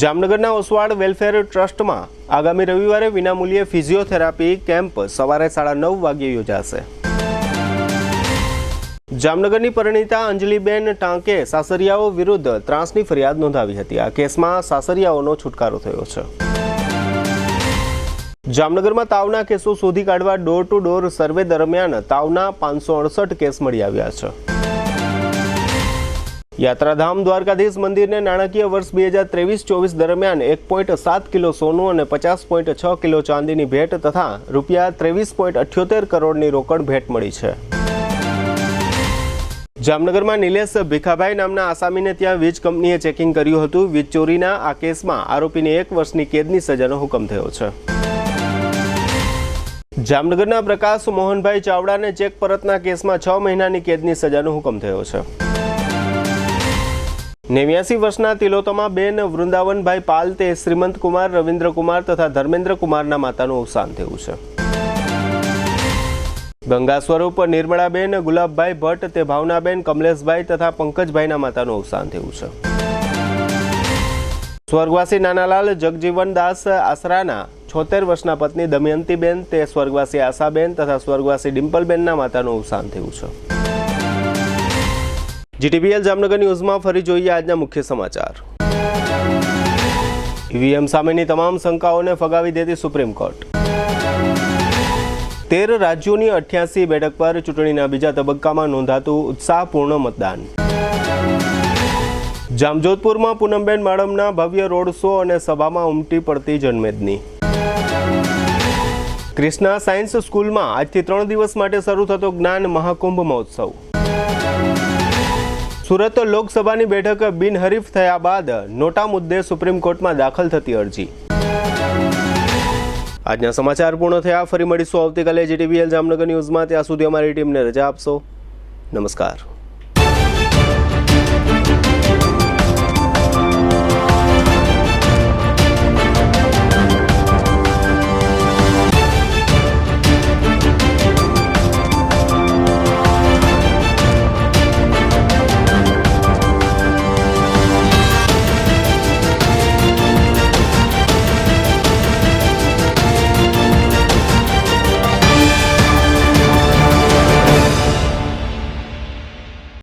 જામનગરના ઓસવાડ વેલફેર ટ્રસ્ટમાં આગામી રવિવારે વિનામૂલ્યે ફિઝિયોથેરાપી કેમ્પ સવારે 9:30 વાગ્યે યોજાશે. જામનગરની પરિણીતા અંજલિબેન ટાંકે સાસરિયાઓ વિરુદ્ધ ત્રાસની ફરિયાદ નોંધાવી હતી. આ કેસમાં સાસરિયાઓનો છુટકારો થયો છે. જામનગરમાં તાવના કેસો શોધી કાઢવા ડોર ટુ ડોર સર્વે દરમિયાન તાવના 568 કેસ મળી આવ્યા છે. યાત્રાધામ દ્વારકાધીશ મંદિરને નાણાકીય વર્ષ 2023-24 દરમિયાન 1.7 કિલો સોનું અને 50.6 કિલો ચાંદીની ભેટ તથા રૂપિયા 23.78 કરોડની રોકડ ભેટ મળી છે. જામનગરમાં નિલેશ ભીખાભાઈ નામના આસામીને ત્યાં વીજ કંપનીએ ચેકિંગ કર્યું હતું. વીજ ચોરીના આ કેસમાં આરોપીને 1 વર્ષની કેદની સજાનો હુકમ થયો છે. જામનગરના પ્રકાશ મોહનભાઈ ચાવડાને ચેક પરતના કેસમાં 6 મહિનાની કેદની સજાનો હુકમ થયો છે. 89 વર્ષના તિલોતમા બેન વૃંદાવનભાઈ પાલ તે શ્રીમંત કુમાર, રવિન્દ્ર કુમાર તથા ધર્મેન્દ્ર કુમારના માતાનું અવસાન થયું છે. ગંગા સ્વરૂપ નિર્મળાબેન ગુલાબભાઈ ભટ્ટ તે ભાવનાબેન કમલેશભાઈ તથા પંકજભાઈના માતાનું અવસાન થયું છે. સ્વર્ગવાસી નાનાલાલ જગજીવનદાસ આસરાના 76 વર્ષના પત્ની દમયંતીબેન તે સ્વર્ગવાસી આશાબેન તથા સ્વર્ગવાસી ડિમ્પલબેનના માતાનું અવસાન થયું છે. જીટીપીએલ જામનગર ન્યૂઝમાં ફરી જોઈએ આજના મુખ્ય સમાચાર. ઈવીએમ સામેની તમામ શંકાઓને ફગાવી દેતી સુપ્રીમ કોર્ટ. 13 રાજ્યોની 88 બેઠક પર ચૂંટણીના બીજા તબક્કામાં નોંધાતું ઉત્સાહપૂર્ણ મતદાન. જામજોધપુરમાં પૂનમબેન માડમના ભવ્ય રોડ શો અને સભામાં ઉમટી પડતી જનમેદની. ક્રિષ્ના સાયન્સ સ્કૂલમાં આજથી 3 દિવસ માટે શરૂ થતો જ્ઞાન મહાકુંભ મહોત્સવ. સુરત લોકસભાની બેઠક બિનહરીફ થયા બાદ નોટા મુદ્દે સુપ્રીમ કોર્ટમાં દાખલ થતી અરજી. આજના સમાચાર પૂર્ણ થયા. ફરી મળીશું આવતીકાલે જીટીવીએલ જામનગર ન્યૂઝમાં. ત્યાં સુધી અમારી ટીમને રજા આપશો. નમસ્કાર.